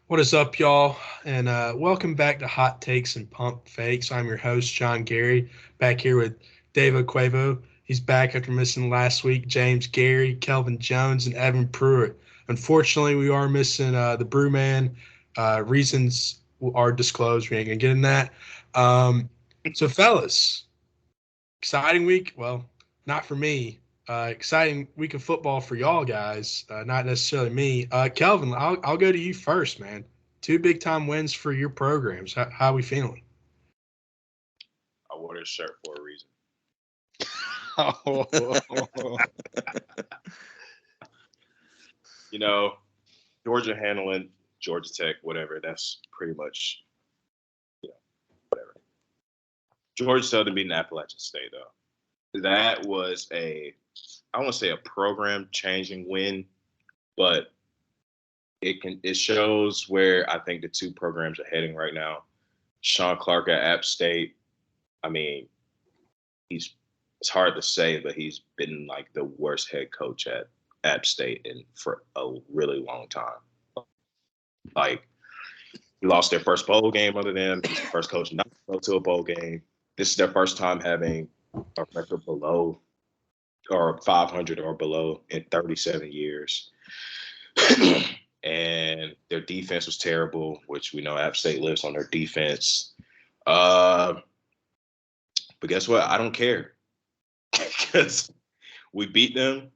What is up, y'all? And welcome back to Hot Takes and Pump Fakes. I'm your host, John Garey, back here with Davo Quavo. He's back after missing last week. James Garey, Kelvin Jones, and Evan Pruett. Unfortunately, we are missing the Brewman. Reasons are disclosed. We ain't going to get in that. So, fellas, exciting week. Well, not for me. Exciting week of football for y'all guys, not necessarily me. Kelvin, I'll go to you first, man. Two big time wins for your programs. How are we feeling? I wore this shirt for a reason. You know, Georgia handling Georgia Tech, whatever. That's pretty much, whatever. Georgia Southern beating Appalachian State, though. That was I want to say a program changing win, but it shows where I think the two programs are heading right now. Sean Clark at App State. I mean, it's hard to say, but he's been like the worst head coach at App State for a really long time. Like, he lost their first bowl game under them. He's the first coach not to go to a bowl game. This is their first time having a record below or 500 or below in 37 years. And their defense was terrible, which we know App State lives on their defense. But guess what? I don't care because we beat them.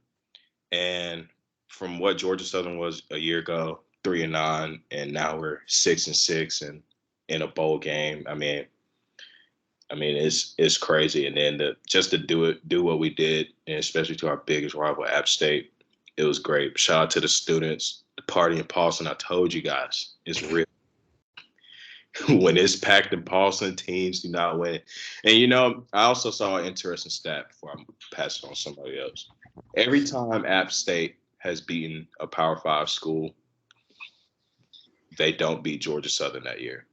And from what Georgia Southern was a year ago, 3-9, and now we're 6-6 and in a bowl game. I mean, it's crazy. And then just to do what we did, and especially to our biggest rival, App State, it was great. Shout out to the students, the party in Paulson. I told you guys, it's real. When it's packed in Paulson, teams do not win. And I also saw an interesting stat before I pass it on to somebody else. Every time App State has beaten a Power 5 school, they don't beat Georgia Southern that year.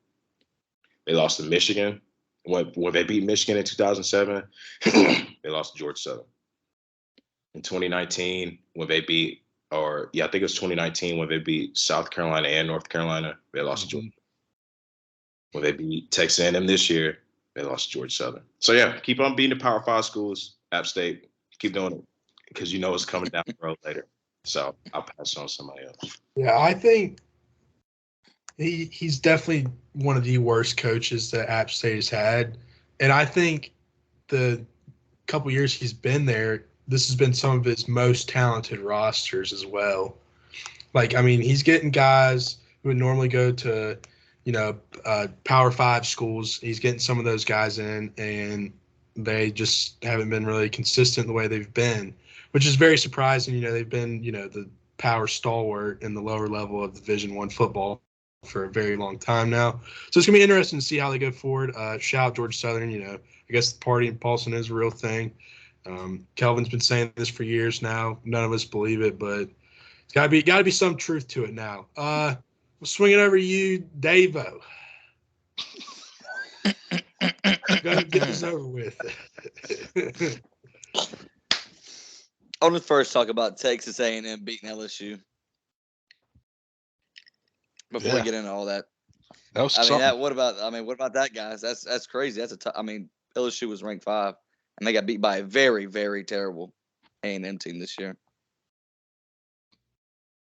They lost to Michigan. When they beat Michigan in 2007, they lost to Georgia Southern. In 2019, when they beat, I think it was 2019 when they beat South Carolina and North Carolina, they lost to Georgia. When they beat Texas A&M this year, they lost to Georgia Southern. So yeah, keep on beating the Power 5 schools, App State. Keep doing it because you know it's coming down the road later. So I'll pass it on to somebody else. Yeah, I think he's definitely one of the worst coaches that App State has had. And I think the couple years he's been there, this has been some of his most talented rosters as well. Like, I mean, he's getting guys who would normally go to, Power 5 schools. He's getting some of those guys in, and they just haven't been really consistent the way they've been, which is very surprising. They've been, the power stalwart in the lower level of Division I football for a very long time now. So it's going to be interesting to see how they go forward. Shout out Georgia Southern. I guess the party in Paulson is a real thing. Kelvin's been saying this for years now. None of us believe it, but it's got to be some truth to it now. We'll swing it over to you, Davo. Go ahead and get this over with. I want to first talk about Texas A&M beating LSU. Before we get into all that, what about that, guys? That's crazy. LSU was ranked 5, and they got beat by a very, very terrible A&M team this year.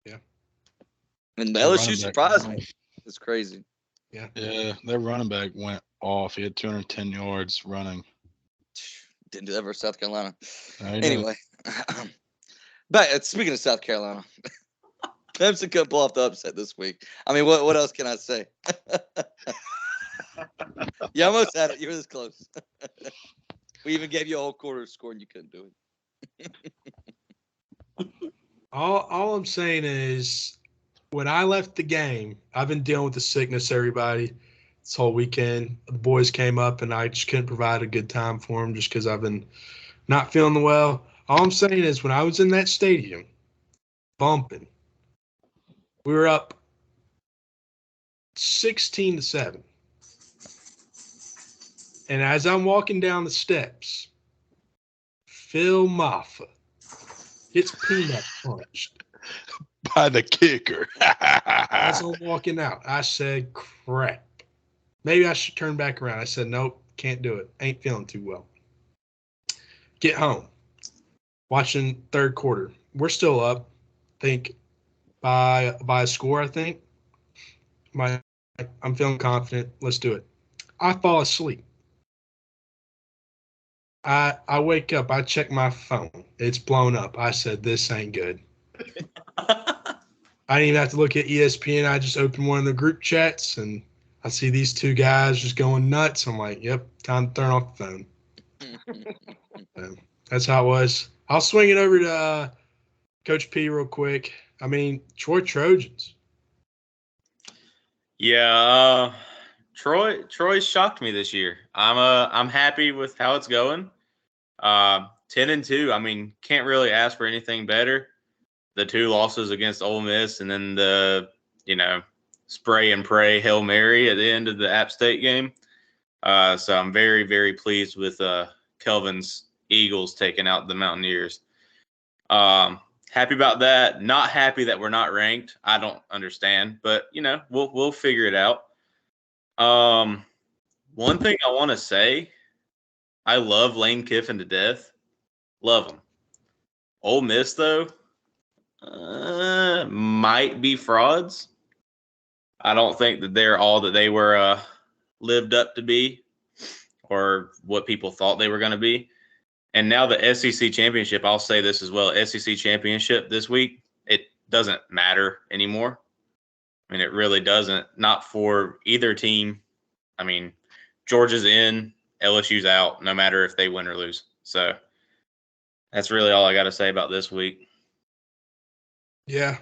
Yeah, and the LSU surprised me. It's crazy. Yeah, their running back went off. He had 210 yards running. Didn't do that versus South Carolina. Anyway, but speaking of South Carolina. Clemson couldn't pull off the upset this week. I mean, what else can I say? You almost had it. You were this close. We even gave you a whole quarter score, and you couldn't do it. All I'm saying is, when I left the game, I've been dealing with the sickness, everybody, this whole weekend. The boys came up, and I just couldn't provide a good time for them just because I've been not feeling well. All I'm saying is, when I was in that stadium, bumping, we were up 16-7. And as I'm walking down the steps, Phil Maffa gets peanut punched by the kicker. As I'm walking out, I said, crap. Maybe I should turn back around. I said, nope, can't do it. Ain't feeling too well. Get home. Watching third quarter. We're still up. Think by a score, I think. I'm feeling confident. Let's do it. I fall asleep. I wake up. I check my phone. It's blown up. I said, this ain't good. I didn't even have to look at ESPN. I just opened one of the group chats, and I see these two guys just going nuts. I'm like, yep, time to turn off the phone. So that's how it was. I'll swing it over to Coach P real quick. I mean, Troy Trojans. Yeah, Troy shocked me this year. I'm happy with how it's going. 10-2. I mean, can't really ask for anything better. The 2 losses against Ole Miss, and then the spray and pray Hail Mary at the end of the App State game. So I'm very, very pleased with Kelvin's Eagles taking out the Mountaineers. Happy about that. Not happy that we're not ranked. I don't understand, but we'll figure it out. One thing I want to say, I love Lane Kiffin to death. Love him. Ole Miss though, might be frauds. I don't think that they're all that they were lived up to be, or what people thought they were going to be. And now the SEC championship, I'll say this as well, SEC championship this week, it doesn't matter anymore. I mean, it really doesn't. Not for either team. I mean, Georgia's in, LSU's out, no matter if they win or lose. So that's really all I got to say about this week. Yeah.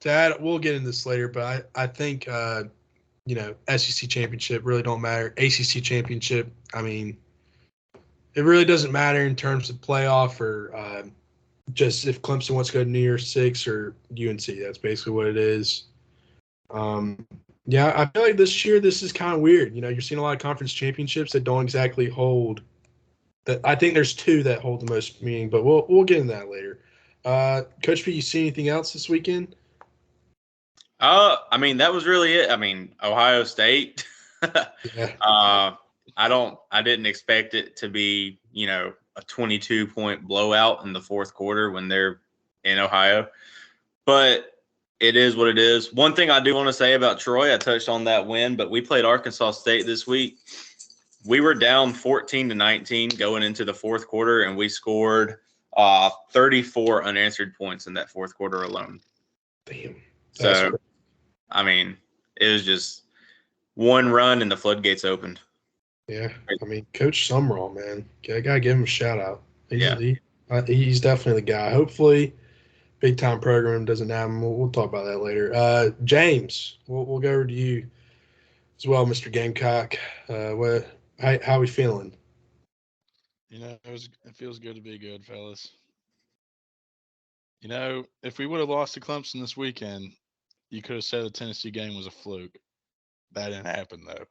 Dad, we'll get into this later, but I think, SEC championship really don't matter. ACC championship, I mean, it really doesn't matter in terms of playoff or just if Clemson wants to go to New Year's Six or UNC. That's basically what it is. Yeah, I feel like this year this is kind of weird. You're seeing a lot of conference championships that don't exactly hold. That I think there's 2 that hold the most meaning, but we'll get into that later. Coach P, you see anything else this weekend? I mean, that was really it. I mean, Ohio State. Yeah. I didn't expect it to be, a 22-point blowout in the fourth quarter when they're in Ohio. But it is what it is. One thing I do want to say about Troy, I touched on that win, but we played Arkansas State this week. We were down 14-19 going into the fourth quarter, and we scored 34 unanswered points in that fourth quarter alone. Damn. So, I mean, it was just one run and the floodgates opened. Yeah, I mean, Coach Summerall, man, I gotta give him a shout out. Yeah. He's definitely the guy. Hopefully, big time program doesn't have him. We'll talk about that later. James, we'll go over to you as well, Mr. Gamecock. How we feeling? It feels good to be good, fellas. If we would have lost to Clemson this weekend, you could have said the Tennessee game was a fluke. That didn't happen, though.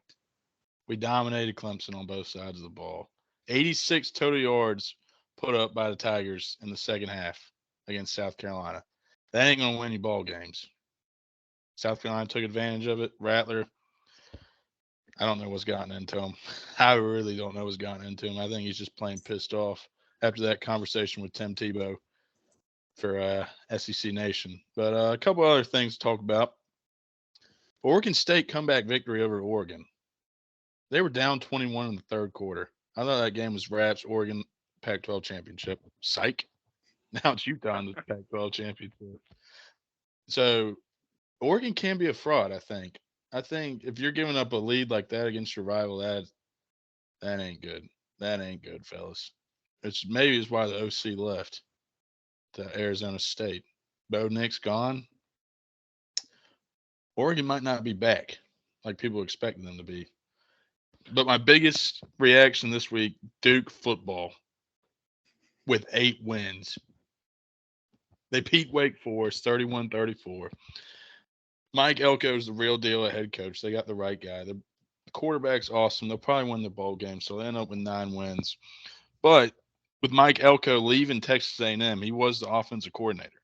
We dominated Clemson on both sides of the ball. 86 total yards put up by the Tigers in the second half against South Carolina. That ain't going to win you ball games. South Carolina took advantage of it. Rattler, I don't know what's gotten into him. I really don't know what's gotten into him. I think he's just plain pissed off after that conversation with Tim Tebow for SEC Nation. But a couple other things to talk about. Oregon State comeback victory over Oregon. They were down 21 in the third quarter. I thought that game was wraps. Oregon Pac-12 championship. Psych. Now it's Utah in the Pac-12 championship. So Oregon can be a fraud, I think. I think if you're giving up a lead like that against your rival, that ain't good. That ain't good, fellas. It's why the OC left to Arizona State. Bo Nix gone. Oregon might not be back like people expected them to be. But my biggest reaction this week, Duke football with 8 wins. They beat Wake Forest 31-34. Mike Elko is the real deal at head coach. They got the right guy. The quarterback's awesome. They'll probably win the bowl game, so they end up with 9 wins. But with Mike Elko leaving Texas A&M, he was the offensive coordinator.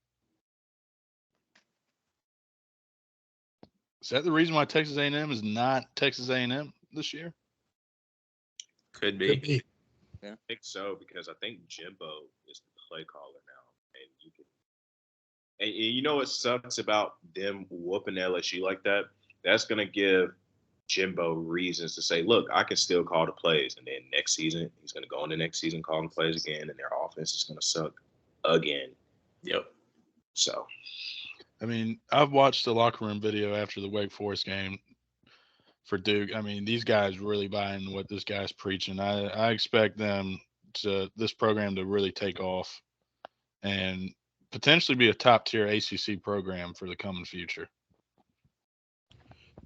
Is that the reason why Texas A&M is not Texas A&M this year? Could be. Could be. I think so because I think Jimbo is the play caller now, and you can. And you know what sucks about them whooping LSU like that? That's gonna give Jimbo reasons to say, "Look, I can still call the plays," and then next season he's gonna go in the next season calling plays again, and their offense is gonna suck again. Yep. So, I mean, I've watched the locker room video after the Wake Forest game for Duke. I mean, these guys really buy into what this guy's preaching. I expect this program to really take off and potentially be a top tier ACC program for the coming future.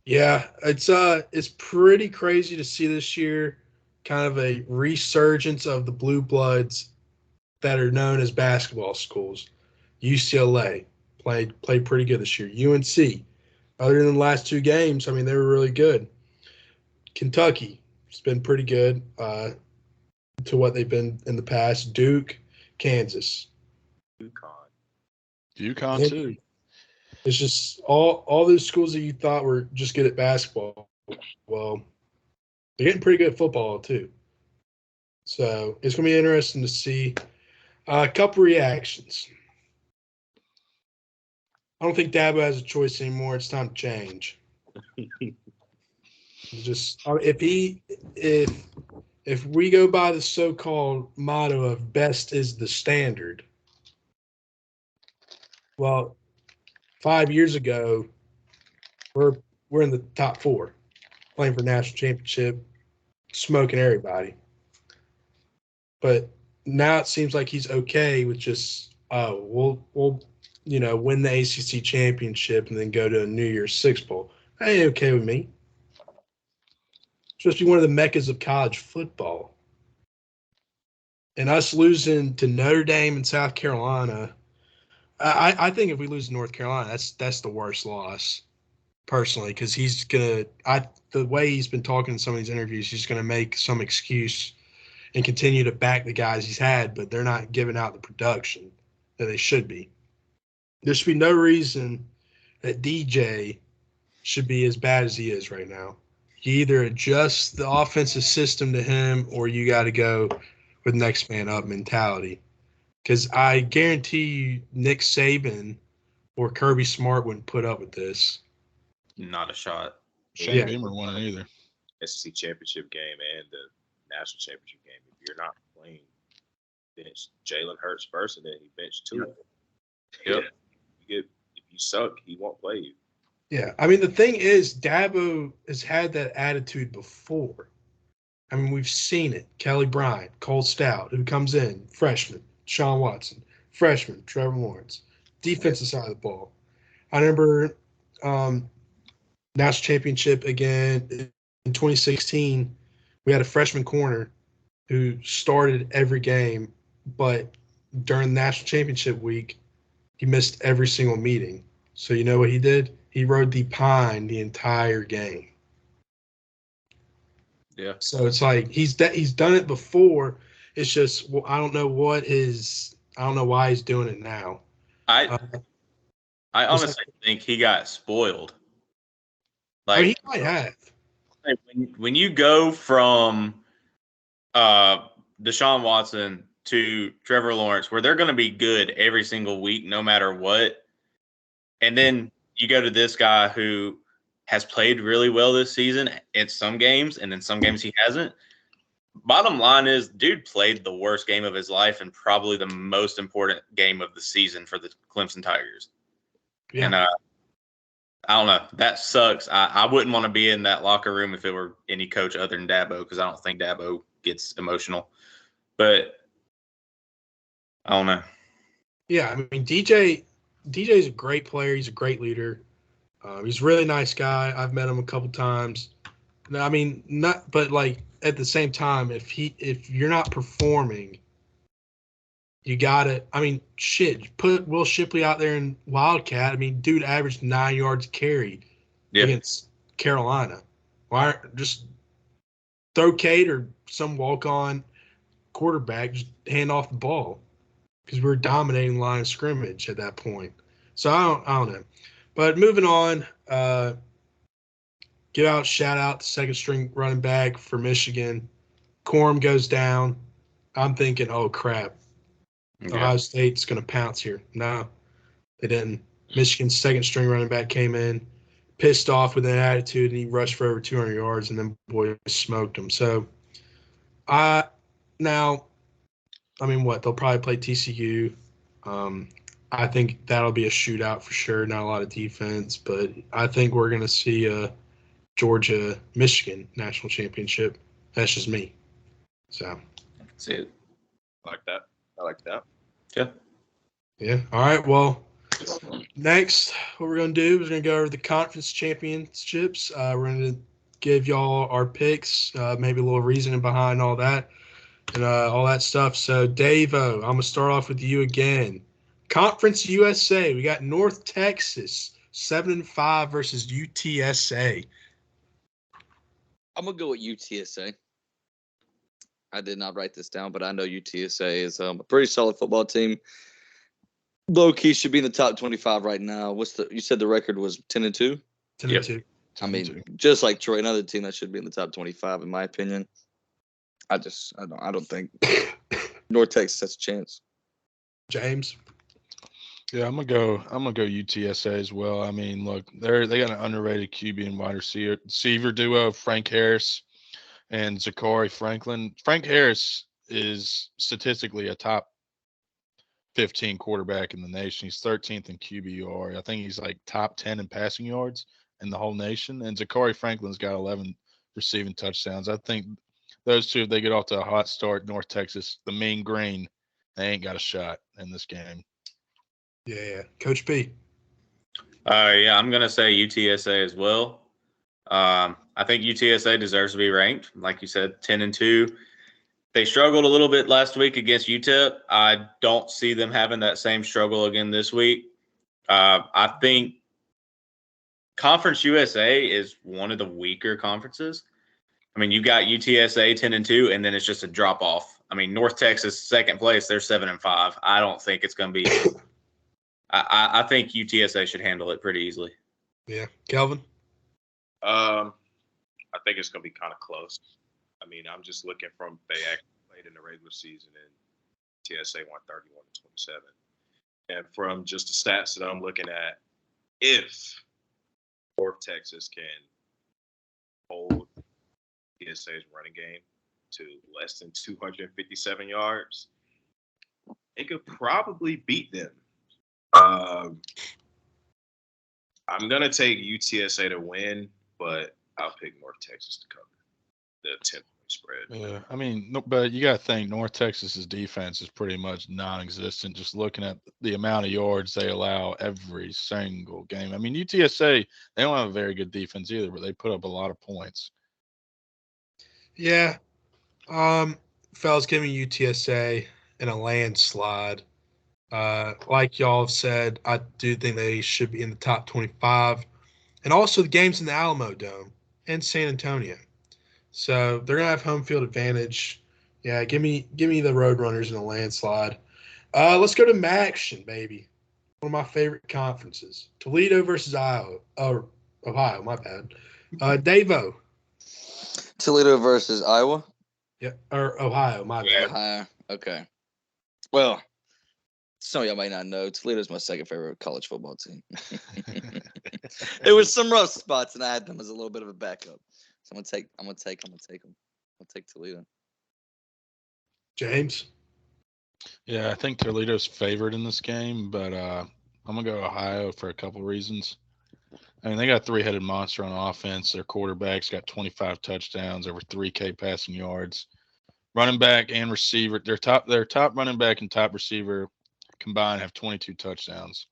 Yeah, it's pretty crazy to see this year, kind of a resurgence of the blue bloods that are known as basketball schools. UCLA played pretty good this year. UNC, other than the last two games, I mean they were really good. Kentucky has been pretty good to what they've been in the past. Duke, Kansas, UConn too. It's just all those schools that you thought were just good at basketball. Well, they're getting pretty good at football too. So it's going to be interesting to see a couple reactions. I don't think Dabo has a choice anymore. It's time to change. Just if we go by the so-called motto of best is the standard, well, 5 years ago, we're in the top four, playing for national championship, smoking everybody. But now it seems like he's okay with just we'll win the ACC championship and then go to a New Year's Six Bowl. That ain't okay with me. Supposed to be one of the meccas of college football. And us losing to Notre Dame and South Carolina, I think if we lose to North Carolina, that's the worst loss, personally, because the way he's been talking in some of these interviews, he's gonna make some excuse and continue to back the guys he's had, but they're not giving out the production that they should be. There should be no reason that DJ should be as bad as he is right now. You either adjust the offensive system to him or you got to go with next man up mentality. Because I guarantee you Nick Saban or Kirby Smart wouldn't put up with this. Not a shot. Shane Beamer won it either. SEC championship game and the national championship game. If you're not playing, bench Jalen Hurts first, and then he benched two. Yep. If you suck, he won't play you. Yeah, I mean, the thing is, Dabo has had that attitude before. I mean, we've seen it. Kelly Bryant, Cole Stout, who comes in, freshman, Sean Watson, freshman, Trevor Lawrence, defensive side of the ball. I remember national championship again in 2016, we had a freshman corner who started every game, but during the national championship week, he missed every single meeting. So you know what he did? He rode the pine the entire game. Yeah. So it's like he's done it before. It's just I don't know why he's doing it now. I honestly think he got spoiled. Like he might have. When you go from Deshaun Watson to Trevor Lawrence, where they're going to be good every single week, no matter what, and then you go to this guy who has played really well this season in some games, and in some games he hasn't. Bottom line is, dude played the worst game of his life and probably the most important game of the season for the Clemson Tigers. Yeah. And I don't know. That sucks. I wouldn't want to be in that locker room if it were any coach other than Dabo, because I don't think Dabo gets emotional. But I don't know. Yeah, I mean, DJ's a great player. He's a great leader. He's a really nice guy. I've met him a couple times. I mean, but at the same time, if you're not performing, you gotta. I mean, shit. Put Will Shipley out there in Wildcat. I mean, dude averaged 9 yards carry against Carolina. Why just throw Cade or some walk-on quarterback, just hand off the ball, because we were dominating line of scrimmage at that point. So I don't know. But moving on, give out shout out to second string running back for Michigan. Corum goes down. I'm thinking, oh crap, Ohio State's going to pounce here. No, they didn't. Michigan's second string running back came in, pissed off with an attitude, and he rushed for over 200 yards, and then boys smoked him. So, now, I mean, what? They'll probably play TCU. I think that'll be a shootout for sure. Not a lot of defense, but I think we're going to see a Georgia-Michigan national championship. That's just me. So, see it. I like that. Yeah. Yeah. All right. Well, next, what we're going to do is we're going to go over the conference championships. We're going to give y'all our picks, maybe a little reasoning behind all that and all that stuff. So, Dave-O, I'm going to start off with you again. Conference USA, we got North Texas, 7-5 versus UTSA. I'm going to go with UTSA. I did not write this down, but I know UTSA is a pretty solid football team. Low key should be in the top 25 right now. You said the record was 10-2? 10-2. I mean, just like Troy, another team that should be in the top 25, in my opinion. I don't think North Texas has a chance. James. Yeah, I'm gonna go UTSA as well. I mean, look, they got an underrated QB and wide receiver duo, Frank Harris and Zachary Franklin. Frank Harris is statistically a top 15 quarterback in the nation. He's 13th in QBR. I think he's like top 10 in passing yards in the whole nation. And Zachary Franklin's got 11 receiving touchdowns. I think those two, if they get off to a hot start, North Texas, the Mean Green, they ain't got a shot in this game. Yeah. Coach P. Yeah, I'm gonna say UTSA as well. I think UTSA deserves to be ranked, like you said, 10-2. They struggled a little bit last week against UTEP. I don't see them having that same struggle again this week. I think Conference USA is one of the weaker conferences. I mean, you got UTSA 10-2, and then it's just a drop off. I mean, North Texas second place, they're 7-5. I don't think it's going to be. I think UTSA should handle it pretty easily. Yeah, Kelvin. I think it's going to be kind of close. I mean, I'm just looking from they actually played in the regular season, and TSA won 31-27. And from just the stats that I'm looking at, if North Texas can hold TSA's running game to less than 257 yards, it could probably beat them. I'm going to take UTSA to win, but I'll pick North Texas to cover the 10-point spread. Yeah, I mean, but you got to think North Texas's defense is pretty much non-existent. Just looking at the amount of yards they allow every single game. I mean, UTSA, they don't have a very good defense either, but they put up a lot of points. Yeah. Fellas, giving UTSA in a landslide. Like y'all have said, I do think they should be in the top 25. And also the game's in the Alamo Dome in San Antonio. So they're going to have home field advantage. Yeah, give me the Roadrunners in a landslide. Let's go to Maction, baby. One of my favorite conferences. Toledo versus Ohio, my bad. Dave-O. Toledo versus Iowa? Yeah, or Ohio, my bad. Ohio. Okay. Well, some of y'all might not know, Toledo's my second favorite college football team. There was some rough spots, and I had them as a little bit of a backup. So I'm gonna take them. I'll take Toledo. James. Yeah, I think Toledo's favored in this game, but I'm gonna go Ohio for a couple reasons. I mean, they got a three-headed monster on offense. Their quarterback's got 25 touchdowns, over 3K passing yards. Running back and receiver, their top running back and top receiver combined have 22 touchdowns.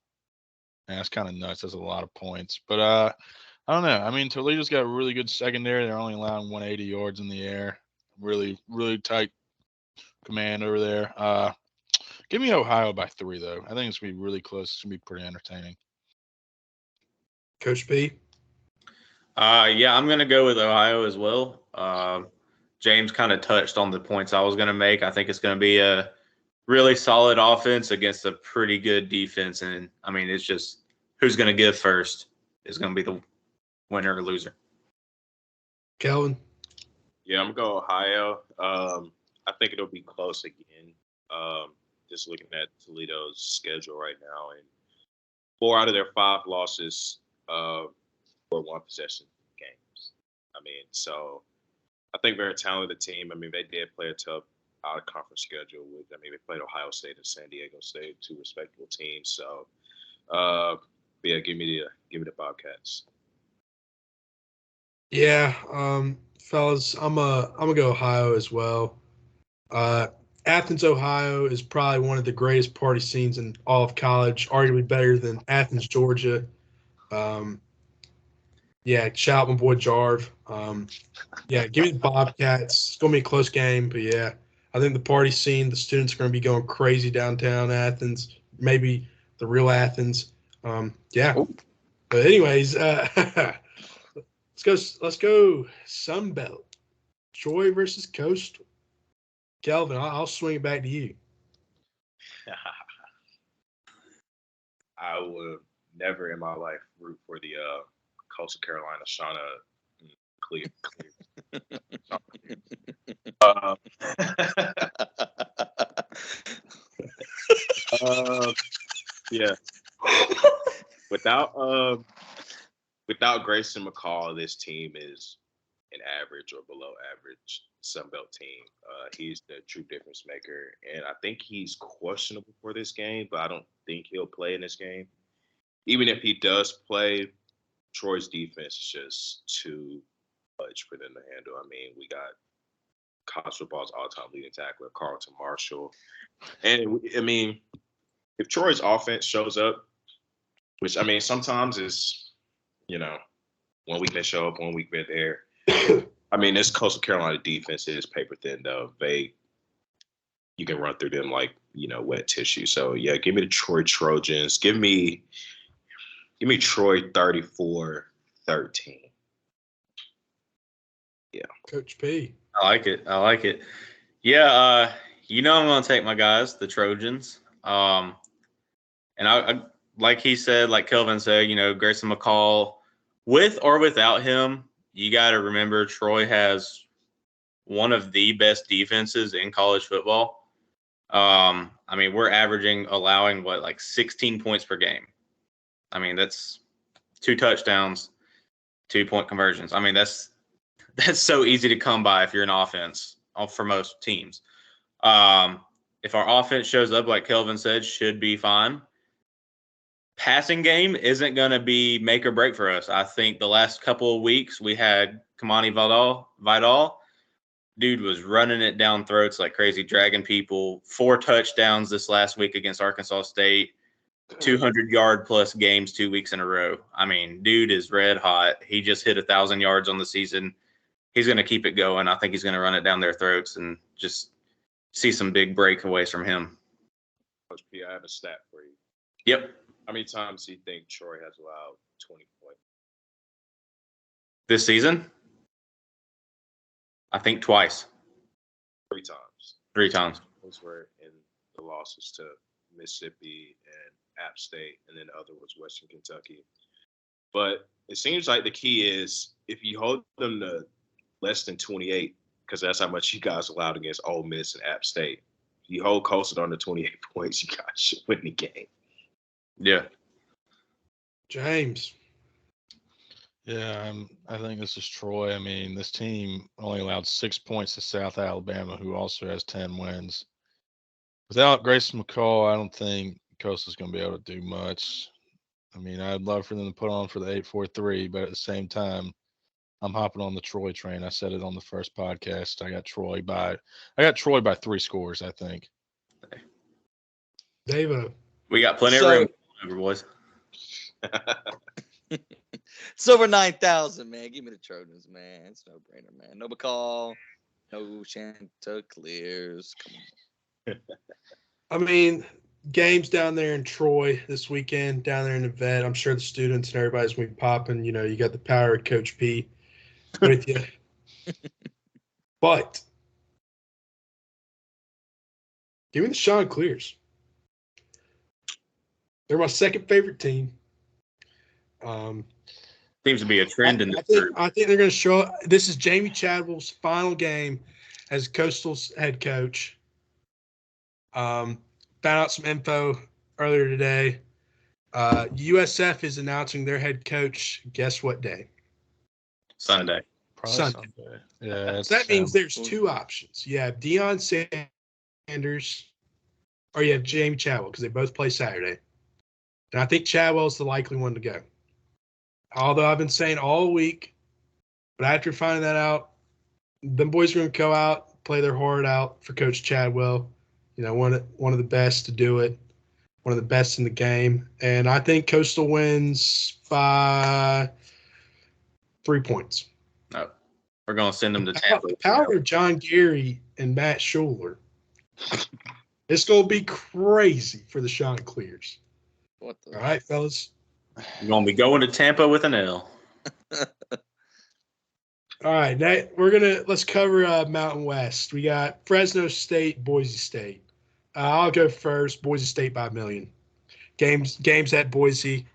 And that's kind of nuts. That's a lot of points. But I don't know. I mean, Toledo's got a really good secondary. They're only allowing 180 yards in the air. Really, really tight command over there. Give me Ohio by 3, though. I think it's going to be really close. It's going to be pretty entertaining. Coach P. Yeah, I'm going to go with Ohio as well. James kind of touched on the points I was going to make. I think it's going to be a really solid offense against a pretty good defense. And, I mean, it's just who's going to give first is going to be the winner or loser. Kelvin? Yeah, I'm going to go Ohio. I think it'll be close again. Just looking at Toledo's schedule right now, and 4 out of their 5 losses were one possession games. I mean, so I think very talented team. I mean, they did play a tough out of conference schedule. They played Ohio State and San Diego State, 2 respectable teams. So, yeah, give me the Bobcats. Yeah, fellas, I'm gonna go Ohio as well. Athens, Ohio is probably one of the greatest party scenes in all of college, arguably better than Athens, Georgia. Yeah, shout out my boy Jarv. Yeah, give me the Bobcats. It's gonna be a close game, but yeah, I think the party scene, the students are gonna be going crazy downtown Athens, maybe the real Athens. Yeah, but anyways, let's go Sun Belt. Troy versus Coastal. Kelvin, I'll swing it back to you. I would never in my life root for the Coastal Carolina Shauna Clear. Yeah. Without Grayson McCall, this team is an average or below average Sunbelt team. He's the true difference maker, and I think he's questionable for this game, but I don't think he'll play in this game. Even if he does play, Troy's defense is just too much for them to handle. I mean, we got college football's all-time leading tackler, Carlton Marshall. And, I mean, if Troy's offense shows up, which, I mean, sometimes is, 1 week they show up, 1 week they're there. I mean, this Coastal Carolina defense is paper thin, though. You can run through them like, wet tissue. So, yeah, give me the Troy Trojans. Give me Troy 34-13. Yeah. Coach P. I like it. Yeah, I'm going to take my guys, the Trojans. And I like he said, like Kelvin said, Grayson McCall, with or without him, you got to remember Troy has one of the best defenses in college football. I mean, we're allowing 16 points per game. I mean, that's 2 touchdowns, 2-point conversions. I mean, that's so easy to come by if you're an offense for most teams. If our offense shows up, like Kelvin said, should be fine. Passing game isn't going to be make or break for us. I think the last couple of weeks we had Kamani Vidal. Dude was running it down throats like crazy, dragging people. 4 touchdowns this last week against Arkansas State. 200-yard plus games 2 weeks in a row. I mean, dude is red hot. He just hit 1,000 yards on the season. He's going to keep it going. I think he's going to run it down their throats and just see some big breakaways from him. Coach P, I have a stat for you. Yep. How many times do you think Troy has allowed 20 points? This season? I think twice. 3 times. 3 times. Those were in the losses to Mississippi and App State, and then the other was Western Kentucky. But it seems like the key is if you hold them to less than 28, because that's how much you guys allowed against Ole Miss and App State. If you hold Coastal under 28 points, you guys should win the game. Yeah. James. Yeah, I think this is Troy. I mean, this team only allowed 6 points to South Alabama, who also has 10 wins. Without Grayson McCall, I don't think Coastal's going to be able to do much. I mean, I'd love for them to put on for the 8-4-3, but at the same time, I'm hopping on the Troy train. I said it on the first podcast. I got Troy by 3 scores, I think. Dave. We got plenty of room, boys. It's over 9,000, man. Give me the Trojans, man. It's no brainer, man. No McCall, no Chanticleers. Come on. I mean, games down there in Troy this weekend, down there in the vet. I'm sure the students and everybody's going to be popping. You got the power of Coach P with you. But give me the Chanticleers. They're my second favorite team. Seems to be a trend in this I group. think they're going to show up. This is Jamie Chadwell's final game as Coastal's head coach. Found out some info earlier today. USF is announcing their head coach. Guess what day? Sunday. Probably Sunday. Yeah. So that means there's two options. You have Deion Sanders, or you have Jamie Chadwell because they both play Saturday. And I think Chadwell's the likely one to go. Although I've been saying all week, but after finding that out, them boys are going to go out, play their heart out for Coach Chadwell. You know, one of the best to do it, one of the best in the game. And I think Coastal wins by 3 points. No. We're going to send them to The Tampa. power of John Garey and Matt Schuler. It's going to be crazy for the Chanticleers. What the? All right, fellas. We're going to be going to Tampa with an L. All right, let's cover Mountain West. We got Fresno State, Boise State. I'll go first. Boise State by 1,000,000. Games at Boise.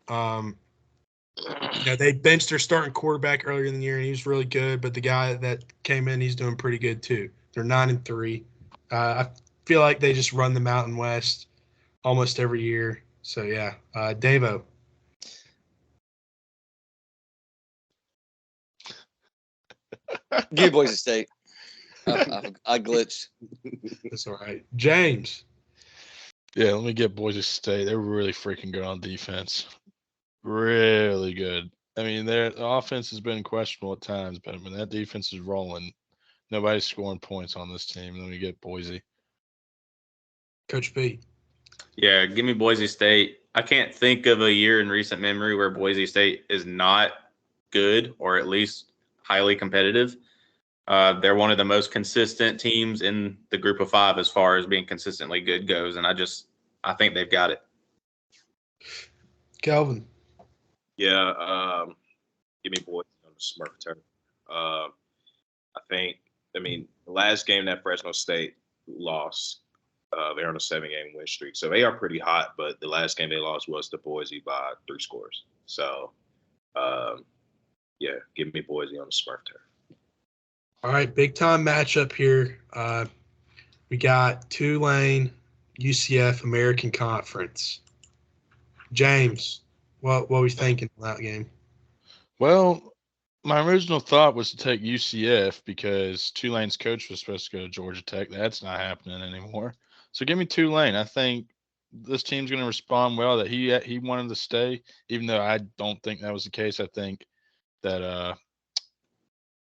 They benched their starting quarterback earlier in the year, and he was really good. But the guy that came in, he's doing pretty good too. They're 9-3. I feel like they just run the Mountain West almost every year. So yeah, Davo. Give me Boise State. I glitched. That's all right. James. Yeah, let me get Boise State. They're really freaking good on defense. Really good. I mean, their offense has been questionable at times, but when that defense is rolling, nobody's scoring points on this team. Let me get Boise. Coach B. Yeah, give me Boise State. I can't think of a year in recent memory where Boise State is not good or at least highly competitive. They're one of the most consistent teams in the group of five as far as being consistently good goes, and I think they've got it. Kelvin. Yeah, give me Boise on the Smurf turn. The last game that Fresno State lost, they're on a 7-game win streak. So they are pretty hot, but the last game they lost was to Boise by 3 scores. So, yeah, give me Boise on the Smurf turn. All right, big time matchup here. We got Tulane, UCF, American Conference. James, what were we thinking of that game? Well, my original thought was to take UCF because Tulane's coach was supposed to go to Georgia Tech. That's not happening anymore. So give me Tulane. I think this team's going to respond well. That he wanted to stay, even though I don't think that was the case. I think that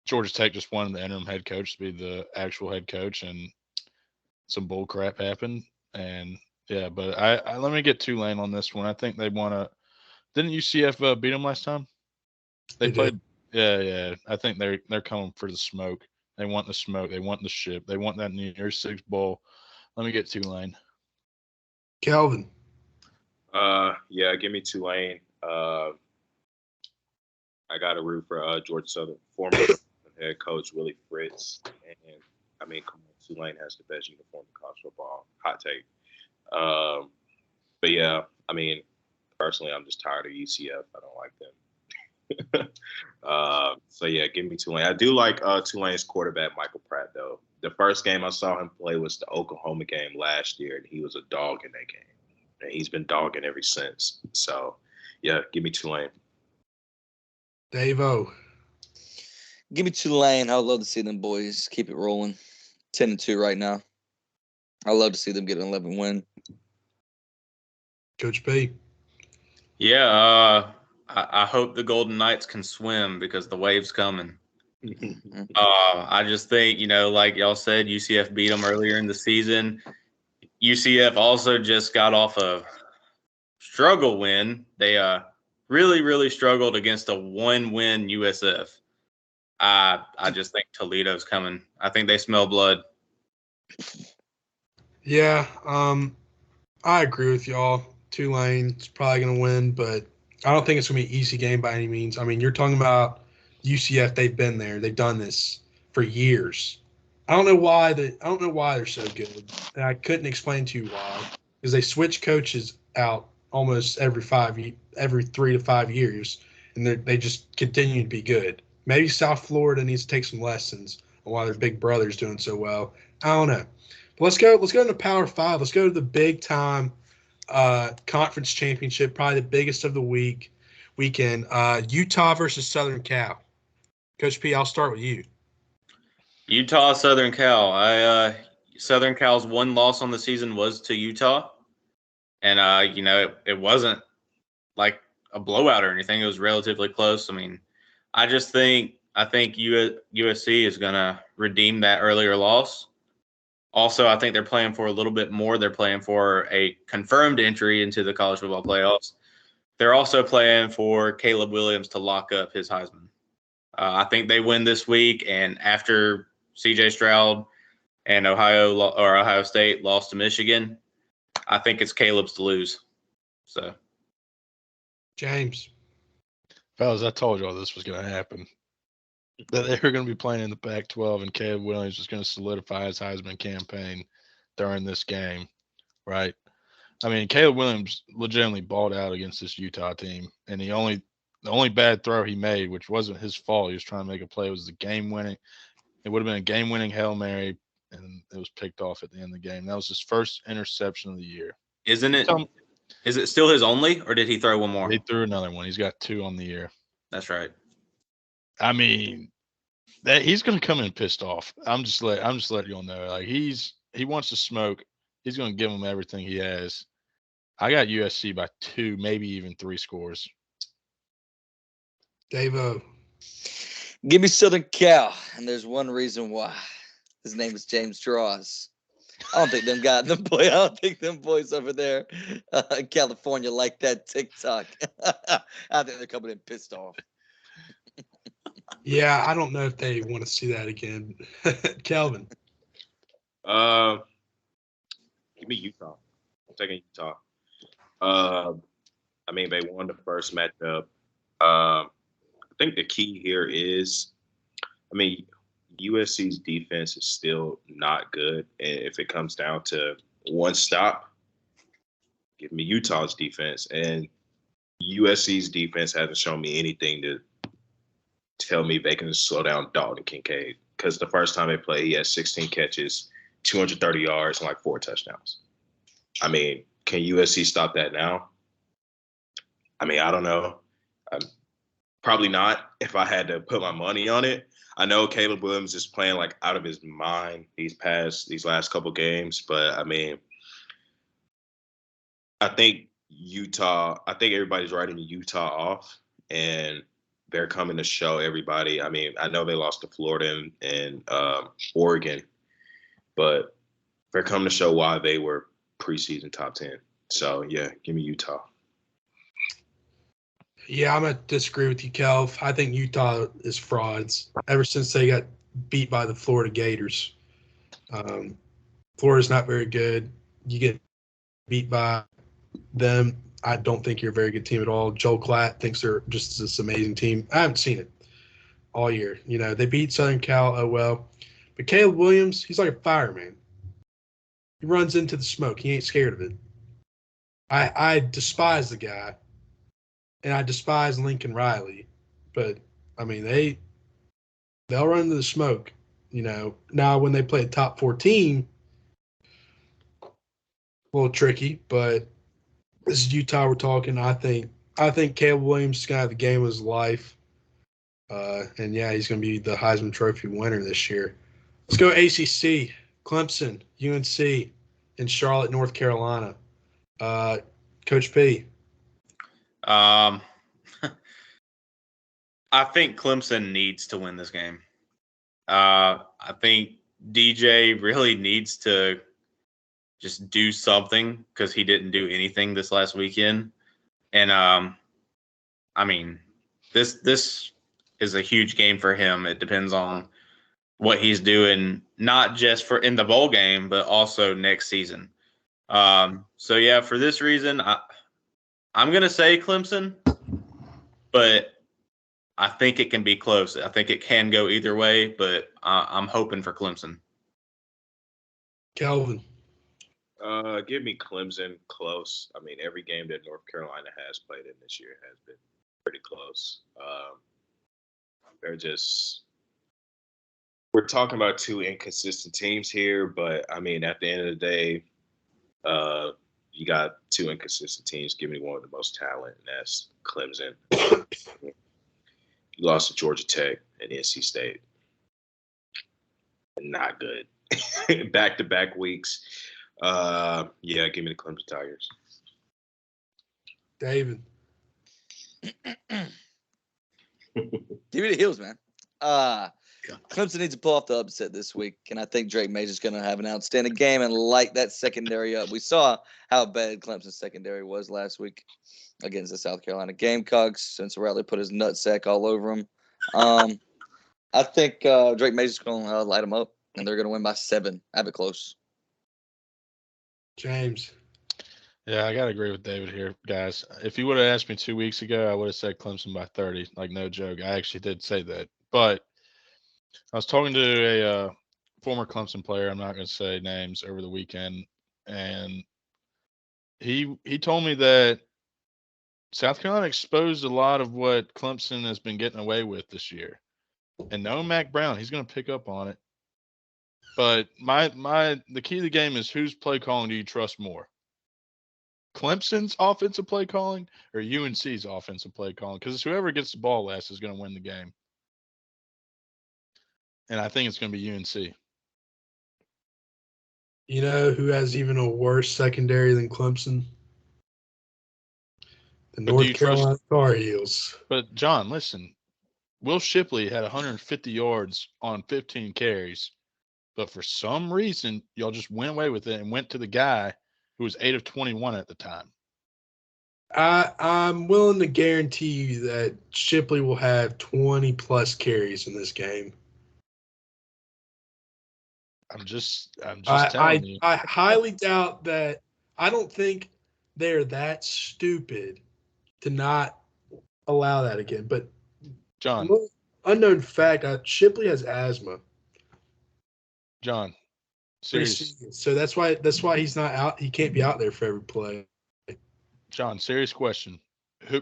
Georgia Tech just wanted the interim head coach to be the actual head coach, and some bull crap happened. And yeah, but I let me get Tulane on this one. I think they want to. Didn't UCF beat them last time? They played. Did. Yeah. I think they're coming for the smoke. They want the smoke. They want the ship. They want that New Year's Six bowl. Let me get Tulane. Kelvin. Yeah, give me Tulane. I got to root for Georgia Southern former head coach Willie Fritz, and come on, Tulane has the best uniform in college football. Hot take. But yeah, personally, I'm just tired of UCF. I don't like them. So yeah, give me Tulane. I do like Tulane's quarterback Michael Pratt though. The first game I saw him play was the Oklahoma game last year, and he was a dog in that game. And he's been dogging ever since. So yeah, give me Tulane. Dave-O. Give me Tulane. I would love to see them boys keep it rolling. 10-2 right now. I love to see them get an 11 win. Coach B. Yeah, I hope the Golden Knights can swim because the wave's coming. I just think, like y'all said, UCF beat them earlier in the season. UCF also just got off a struggle win. They really, really struggled against a 1-win USF. I just think Toledo's coming. I think they smell blood. Yeah, I agree with y'all. Tulane's probably going to win, but I don't think it's going to be an easy game by any means. You're talking about UCF. They've been there. They've done this for years. I don't know why they're so good. And I couldn't explain to you why, because they switch coaches out almost every 3 to 5 years, and and they just continue to be good. Maybe South Florida needs to take some lessons on why their big brother's doing so well. I don't know. But let's go into Power 5. Let's go to the big time conference championship, probably the biggest of the weekend. Utah versus Southern Cal. Coach P, I'll start with you. Utah, Southern Cal. Southern Cal's one loss on the season was to Utah, and it wasn't like a blowout or anything. It was relatively close. I mean, I think USC is gonna redeem that earlier loss. Also, I think they're playing for a little bit more. They're playing for a confirmed entry into the college football playoffs. They're also playing for Caleb Williams to lock up his Heisman. I think they win this week, and after C.J. Stroud and Ohio State lost to Michigan, I think it's Caleb's to lose. So, James. Fellas, I told y'all this was going to happen. That they were going to be playing in the Pac-12, and Caleb Williams was going to solidify his Heisman campaign during this game, right? I mean, Caleb Williams legitimately balled out against this Utah team, and the only bad throw he made, which wasn't his fault, he was trying to make a play, was the game-winning. It would have been a game-winning Hail Mary, and it was picked off at the end of the game. That was his first interception of the year. Isn't it? Is it still his only, or did he throw one more? He threw another one. He's got 2 on the year. That's right. I mean, that he's going to come in pissed off. I'm just letting y'all know. Like he wants to smoke. He's going to give them everything he has. I got USC by 2, maybe even 3 scores. Dave-O. Give me Southern Cal, and there's one reason why. His name is James Draws. I don't think them boys over there in California like that TikTok. I think they're coming in pissed off. Yeah, I don't know if they want to see that again. Kelvin. Give me Utah. I'm taking Utah. I mean, they won the first matchup. I think the key here is, I mean, USC's defense is still not good. And if it comes down to one stop, give me Utah's defense. And USC's defense hasn't shown me anything to tell me they can slow down Dalton Kincaid. Because the first time they played, he had 16 catches, 230 yards, and like 4 touchdowns. I mean, can USC stop that now? I mean, I don't know. Probably not if I had to put my money on it. I know Caleb Williams is playing like out of his mind these last couple games, but I mean, I think everybody's writing Utah off, and they're coming to show everybody. I mean, I know they lost to Florida and Oregon, but they're coming to show why they were preseason top 10. So, yeah, give me Utah. Yeah, I'm going to disagree with you, Kelv. I think Utah is frauds ever since they got beat by the Florida Gators. Florida's not very good. You get beat by them, I don't think you're a very good team at all. Joel Klatt thinks they're just this amazing team. I haven't seen it all year. You know, they beat Southern Cal, oh well. But Caleb Williams, he's like a fireman. He runs into the smoke. He ain't scared of it. I despise the guy. And I despise Lincoln Riley, but I mean they'll run into the smoke, you know. Now when they play a top 4 team, a little tricky, but this is Utah we're talking. I think Caleb Williams is gonna have the game of his life, and yeah, he's gonna be the Heisman Trophy winner this year. Let's go ACC, Clemson, UNC, in Charlotte, North Carolina. Coach P. I think Clemson needs to win this game. I think DJ really needs to just do something because he didn't do anything this last weekend. And I mean, this is a huge game for him. It depends on what he's doing, not just for in the bowl game, but also next season. So yeah, for this reason, I'm gonna say Clemson, but I think it can be close. I think it can go either way, but I'm hoping for Clemson. Kelvin. Give me Clemson close. I mean, every game that North Carolina has played in this year has been pretty close. They're just we're talking about two inconsistent teams here, but I mean, at the end of the day, you got two inconsistent teams giving one of the most talent, and that's Clemson. You lost to Georgia Tech and NC State. Not good. Back-to-back weeks. Yeah, give me the Clemson Tigers. David. Give me the heels, man. Clemson needs to pull off the upset this week, and I think Drake Mays is going to have an outstanding game and light that secondary up. We saw how bad Clemson's secondary was last week against the South Carolina Gamecocks, since Riley put his nutsack all over them. I think Drake Mays is going to light them up, and they're going to win by 7. I have it close. James. Yeah, I got to agree with David here, guys. If you would have asked me 2 weeks ago, I would have said Clemson by 30. Like, no joke. I actually did say that. But I was talking to a former Clemson player, I'm not going to say names, over the weekend, and he told me that South Carolina exposed a lot of what Clemson has been getting away with this year. And no Mac Brown, he's going to pick up on it. But the key to the game is whose play calling do you trust more? Clemson's offensive play calling or UNC's offensive play calling? Because whoever gets the ball last is going to win the game. And I think it's going to be UNC. You know who has even a worse secondary than Clemson? The North Carolina Tar Heels. But, John, listen. Will Shipley had 150 yards on 15 carries. But for some reason, y'all just went away with it and went to the guy who was 8 of 21 at the time. I'm willing to guarantee you that Shipley will have 20-plus carries in this game. I'm just telling you. I highly doubt that. I don't think they're that stupid to not allow that again. But John, unknown fact, Shipley has asthma. John, serious. So that's why he's not out. He can't be out there for every play. John, serious question.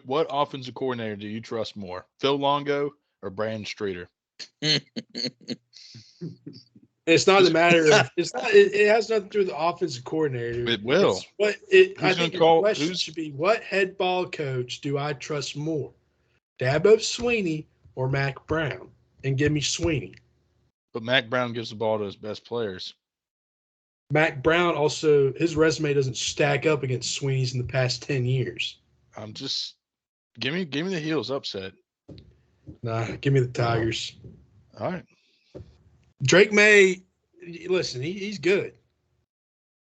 What offensive coordinator do you trust more, Phil Longo or Brandon Streeter? It's not a matter of it's not. It has nothing to do with the offensive coordinator. It will. I think your question should be: what head ball coach do I trust more, Dabo Swinney or Mac Brown? And give me Swinney. But Mac Brown gives the ball to his best players. Mac Brown also, his resume doesn't stack up against Swinney's in the past 10 years. I'm just give me the Heels upset. Nah, give me the Tigers. All right. Drake May, listen, he's good.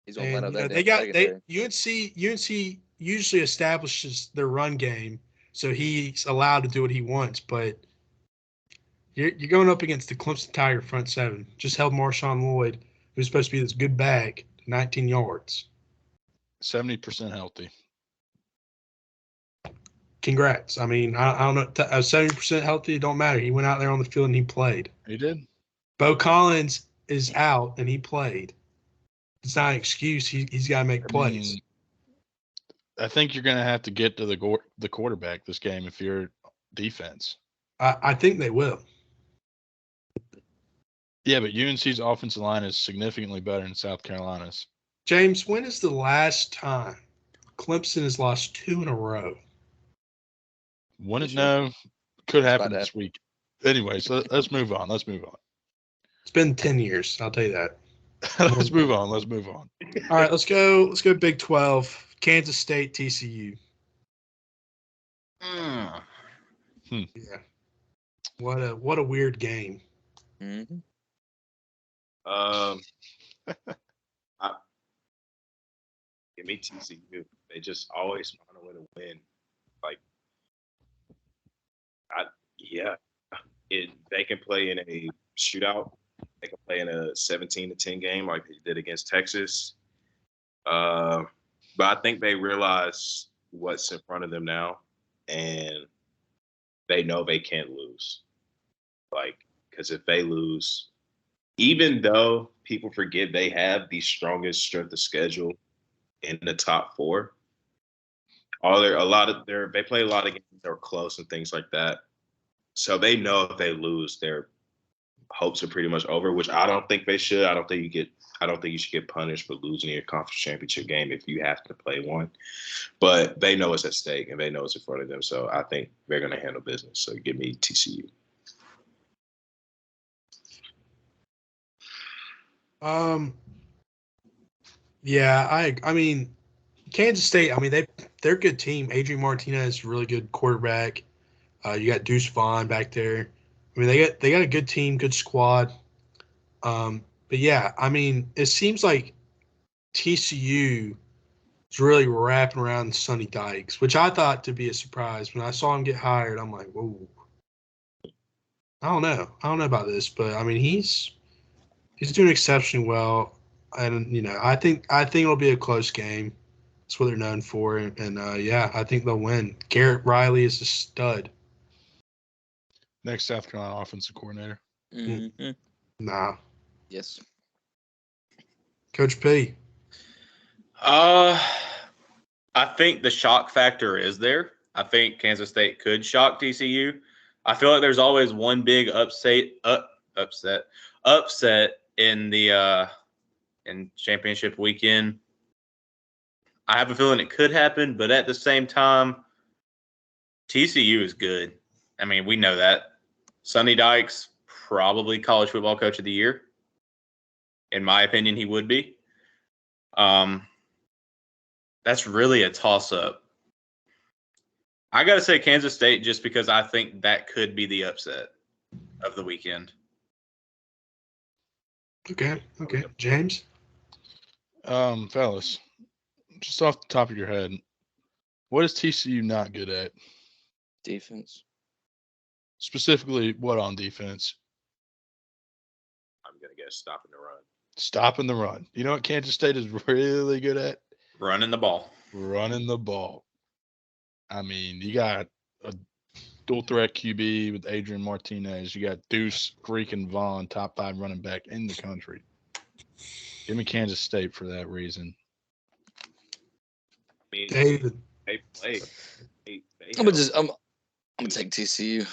He's gonna let up that. UNC usually establishes their run game, so he's allowed to do what he wants. But you're going up against the Clemson Tiger front seven. Just held Marshawn Lloyd, who's supposed to be this good back, 19 yards. 70% healthy. Congrats. I mean, I don't know. 70% healthy, it don't matter. He went out there on the field and he played. He did. Bo Collins is out and he played. It's not an excuse. He's got to make plays. I think you're going to have to get to the quarterback this game if you're defense. I think they will. Yeah, but UNC's offensive line is significantly better than South Carolina's. James, when is the last time Clemson has lost 2 in a row? Wouldn't know. Could happen this week. Anyways, let's move on. It's been 10 years. I'll tell you that. Let's move on. All right, let's go Big 12. Kansas State, TCU. Yeah. What a weird game. Mm-hmm. Give me TCU. They just always find a way to win. They can play in a shootout. They can play in a 17-10 game like they did against Texas. But I think they realize what's in front of them now, and they know they can't lose. Because if they lose, even though people forget they have the strongest strength of schedule in the top 4, They play a lot of games that were close and things like that. So they know if they lose, their hopes are pretty much over, which I don't think they should. I don't think you should get punished for losing your conference championship game if you have to play one. But they know it's at stake and they know it's in front of them. So I think they're going to handle business. So give me TCU. Yeah, I mean, Kansas State. I mean, they're a good team. Adrian Martinez is a really good quarterback. You got Deuce Vaughn back there. I mean, they got a good team, good squad. But yeah, I mean, it seems like TCU is really wrapping around Sonny Dykes, which I thought to be a surprise. When I saw him get hired, I'm like, whoa. I don't know. I don't know about this, but I mean, he's doing exceptionally well, and I think it'll be a close game. That's what they're known for, and yeah, I think they'll win. Garrett Riley is a stud. Next South Carolina offensive coordinator. Mm-hmm. Nah, Yes. Coach P. I think the shock factor is there. I think Kansas State could shock TCU. I feel like there's always one big upset in the in championship weekend. I have a feeling it could happen, but at the same time, TCU is good. I mean, we know that. Sonny Dykes, probably college football coach of the year. In my opinion, he would be. That's really a toss-up. I got to say Kansas State just because I think that could be the upset of the weekend. Okay. James? Fellas, just off the top of your head, what is TCU not good at? Defense. Specifically, what on defense? I'm going to guess stopping the run. Stopping the run. You know what Kansas State is really good at? Running the ball. Running the ball. I mean, you got a dual threat QB with Adrian Martinez. You got Deuce freaking Vaughn, top 5 running back in the country. Give me Kansas State for that reason. I mean, David. they play. I'm gonna take TCU.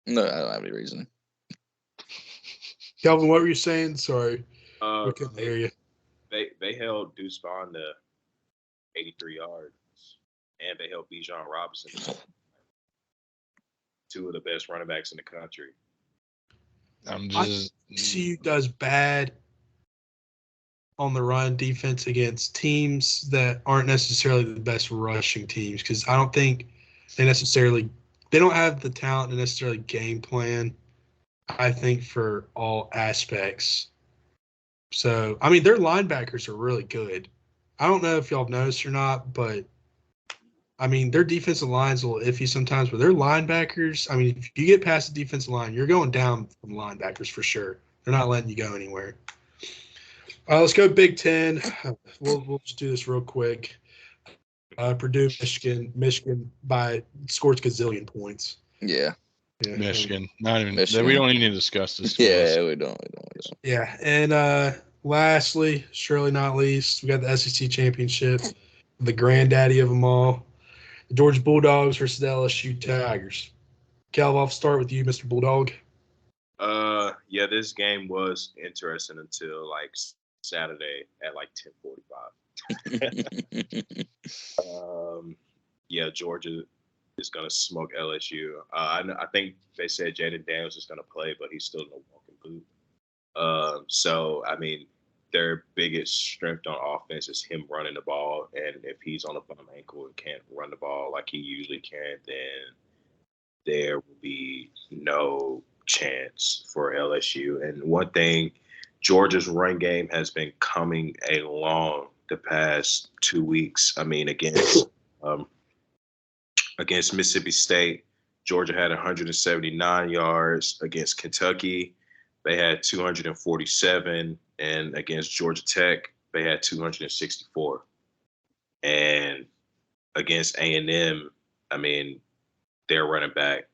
No, I don't have any reason. Kelvin, what were you saying? Sorry. We couldn't hear you. They held Deuce Vaughn to 83 yards, and they held Bijan Robinson, 2 of the best running backs in the country. TCU does bad on the run defense against teams that aren't necessarily the best rushing teams because I don't think they don't have the talent to necessarily game plan, I think, for all aspects. So, I mean, their linebackers are really good. I don't know if y'all noticed or not, but I mean, their defensive line's a little iffy sometimes, but their linebackers, I mean, if you get past the defensive line, you're going down from linebackers for sure. They're not letting you go anywhere. Let's go Big Ten. We'll just do this real quick. Purdue, Michigan scores gazillion points. Yeah. Michigan. Not even. Michigan. We don't even need to discuss this. Yeah, we don't. Yeah, and lastly, surely not least, we got the SEC championship, the granddaddy of them all, the Georgia Bulldogs versus the LSU Tigers. Cal, I'll start with you, Mr. Bulldog. Yeah, this game was interesting until like Saturday at like 10:45. Yeah, Georgia is going to smoke LSU. I think they said Jaden Daniels is going to play, but he's still in a walking boot. So, I mean, their biggest strength on offense is him running the ball. And if he's on a bum ankle and can't run the ball like he usually can, then there will be no chance for LSU. And one thing, Georgia's run game has been coming along the past 2 weeks. I mean, against Mississippi State, Georgia had 179 yards. Against Kentucky, they had 247. And against Georgia Tech, they had 264. And against A&M, I mean, their running back,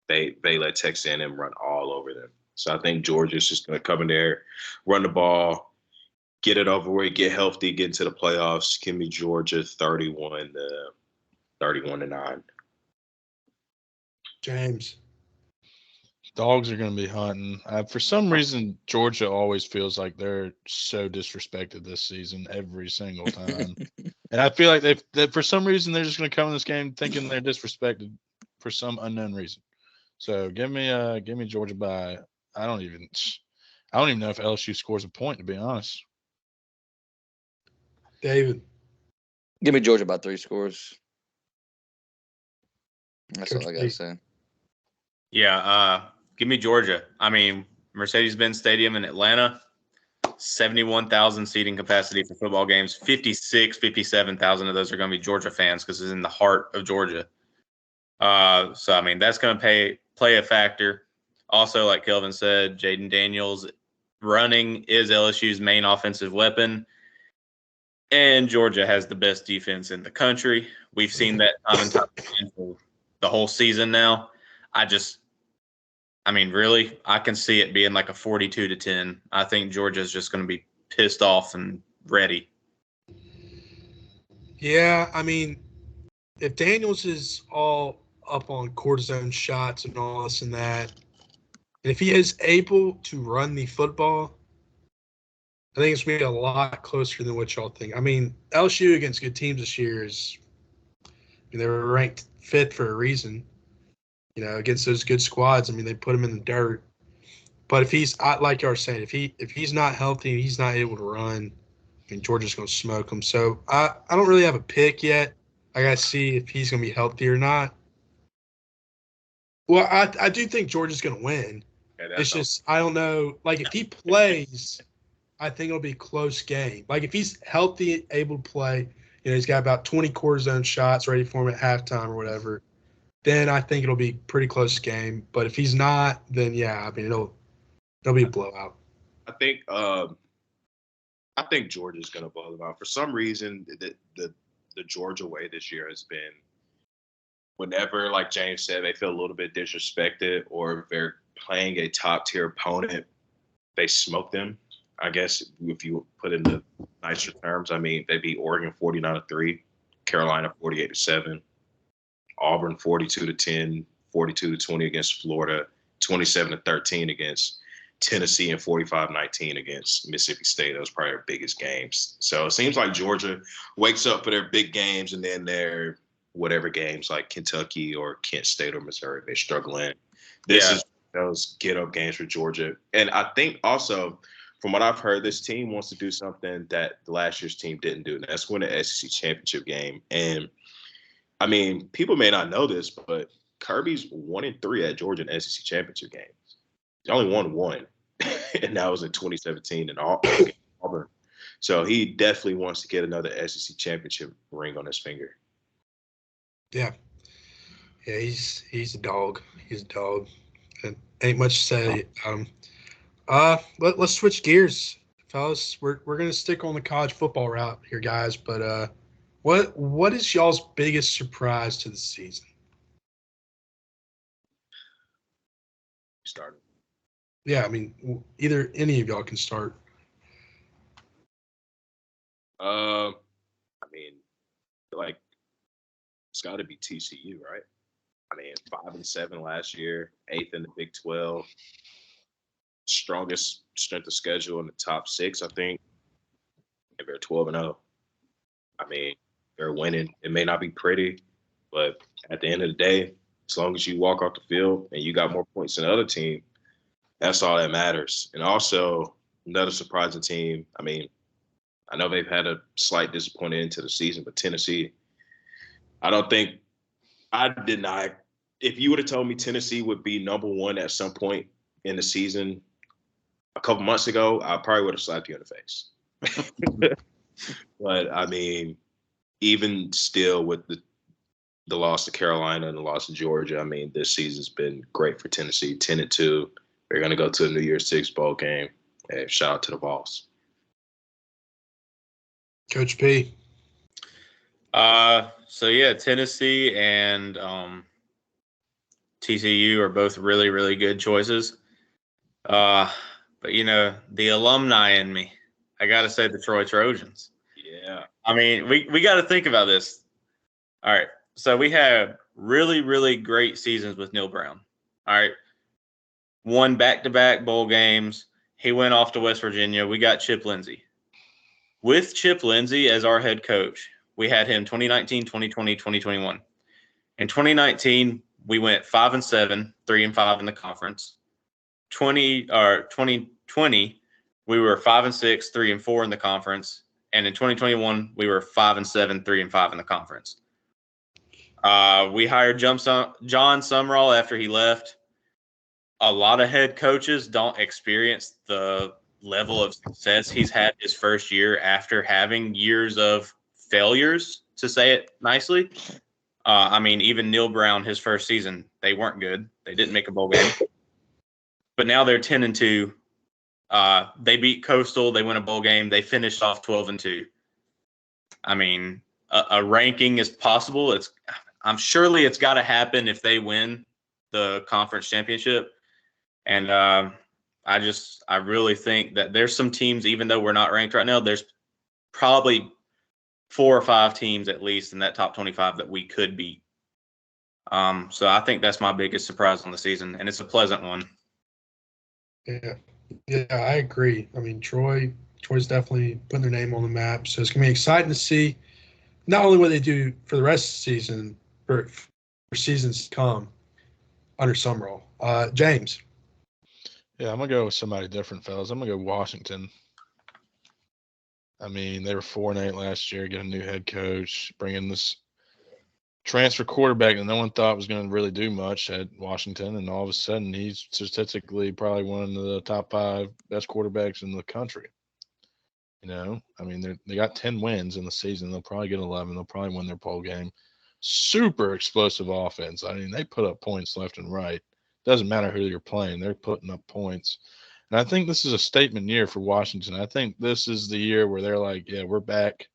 they let Texas A&M run all over them. So I think Georgia's just going to come in there, run the ball, get it over with, get healthy, get into the playoffs. Give me Georgia 31-9. James. Dogs are going to be hunting. For some reason, Georgia always feels like they're so disrespected this season every single time. And I feel like that for some reason they're just going to come in this game thinking they're disrespected for some unknown reason. So give me Georgia by I don't even know if LSU scores a point, to be honest. David. Give me Georgia by 3 scores. That's Coach all I got P. to say. Yeah, give me Georgia. I mean, Mercedes-Benz Stadium in Atlanta, 71,000 seating capacity for football games. 57,000 of those are going to be Georgia fans because it's in the heart of Georgia. So, I mean, that's going to play a factor. Also, like Kelvin said, Jaden Daniels running is LSU's main offensive weapon. And Georgia has the best defense in the country. We've seen that time and time again for the whole season now. I mean, really, I can see it being like a 42-10. I think Georgia's just going to be pissed off and ready. Yeah, I mean, if Daniels is all up on cortisone shots and all this and that, and if he is able to run the football, I think it's going to be a lot closer than what y'all think. I mean, LSU against good teams this year they were ranked 5th for a reason. Against those good squads, they put him in the dirt. But if he's like you were saying, if he's not healthy and he's not able to run, Georgia's going to smoke him. So I don't really have a pick yet. I got to see if he's going to be healthy or not. Well, I do think Georgia's going to win. Yeah, It's just I don't know. Like, if he plays, I think it'll be a close game. Like, if he's healthy, able to play, he's got about 20 cortisone shots ready for him at halftime or whatever, then I think it'll be a pretty close game. But if he's not, then, yeah, it'll be a blowout. I think Georgia's going to blow them out. For some reason, the Georgia way this year has been whenever, like James said, they feel a little bit disrespected or they're playing a top-tier opponent, they smoke them. I guess if you put in the nicer terms, they beat Oregon 49-3, Carolina 48-7, Auburn 42-10, 42-20 against Florida, 27-13 against Tennessee, and 45-19 against Mississippi State. Those probably their biggest games. So it seems like Georgia wakes up for their big games, and then their whatever games like Kentucky or Kent State or Missouri, they struggle in. This is those get-up games for Georgia. And I think also, from what I've heard, this team wants to do something that the last year's team didn't do, and that's win the SEC championship game. And people may not know this, but Kirby's 1-3 at Georgia in SEC championship games. He only won one, and that was in 2017 in Auburn. So he definitely wants to get another SEC championship ring on his finger. Yeah. Yeah, he's a dog. He's a dog. And ain't much to say. Let's switch gears, fellas. We're gonna stick on the college football route here, guys. But what is y'all's biggest surprise to the season? Started. Yeah, either any of y'all can start. It's got to be TCU, right? 5-7 last year, 8th in the Big 12, strongest strength of schedule in the top 6, I think. And they're 12-0. They're winning. It may not be pretty, but at the end of the day, as long as you walk off the field and you got more points than the other team, that's all that matters. And also, another surprising team. I know they've had a slight disappointment into the season, but Tennessee, if you would have told me Tennessee would be number 1 at some point in the season a couple months ago, I probably would have slapped you in the face. But, even still with the loss to Carolina and the loss to Georgia, this season's been great for Tennessee. 10-2. They're going to go to a New Year's Six bowl game. Hey, shout out to the Vols. Coach P. Tennessee and TCU are both really, really good choices. But the alumni in me, I got to say the Troy Trojans. Yeah. I mean, we got to think about this. All right. So we had really, really great seasons with Neil Brown. All right. Won back-to-back bowl games. He went off to West Virginia. We got Chip Lindsey. With Chip Lindsey as our head coach, we had him 2019, 2020, 2021. In 2019, we went 5-7, 3-5 in the conference. 2020, we were 5-6, 3-4 in the conference. And in 2021, we were 5-7, 3-5 in the conference. We hired John Sumrall after he left. A lot of head coaches don't experience the level of success he's had his first year after having years of failures, to say it nicely. I mean, even Neil Brown, his first season, they weren't good. They didn't make a bowl game. But now they're 10-2. They beat Coastal. They win a bowl game. They finished off 12-2. I mean, a ranking is possible. Surely it's got to happen if they win the conference championship. And I really think that there's some teams, even though we're not ranked right now, there's probably 4 or 5 teams at least in that top 25 that we could beat. So I think that's my biggest surprise on the season, and it's a pleasant one. Yeah, I agree. I mean, Troy's definitely putting their name on the map, so it's gonna be exciting to see not only what they do for the rest of the season, but for seasons to come under Summerall. James. Yeah, I'm gonna go with somebody different, fellas. I'm gonna go Washington. I mean, they were 4-8 last year, get a new head coach, bring in this transfer quarterback that no one thought was going to really do much at Washington, and all of a sudden he's statistically probably one of the top 5 best quarterbacks in the country. You know, I mean, they got 10 wins in the season. They'll probably get 11. They'll probably win their bowl game. Super explosive offense. I mean, they put up points left and right. Doesn't matter who you're playing. They're putting up points. And I think this is a statement year for Washington. I think this is the year where they're like, yeah, we're back.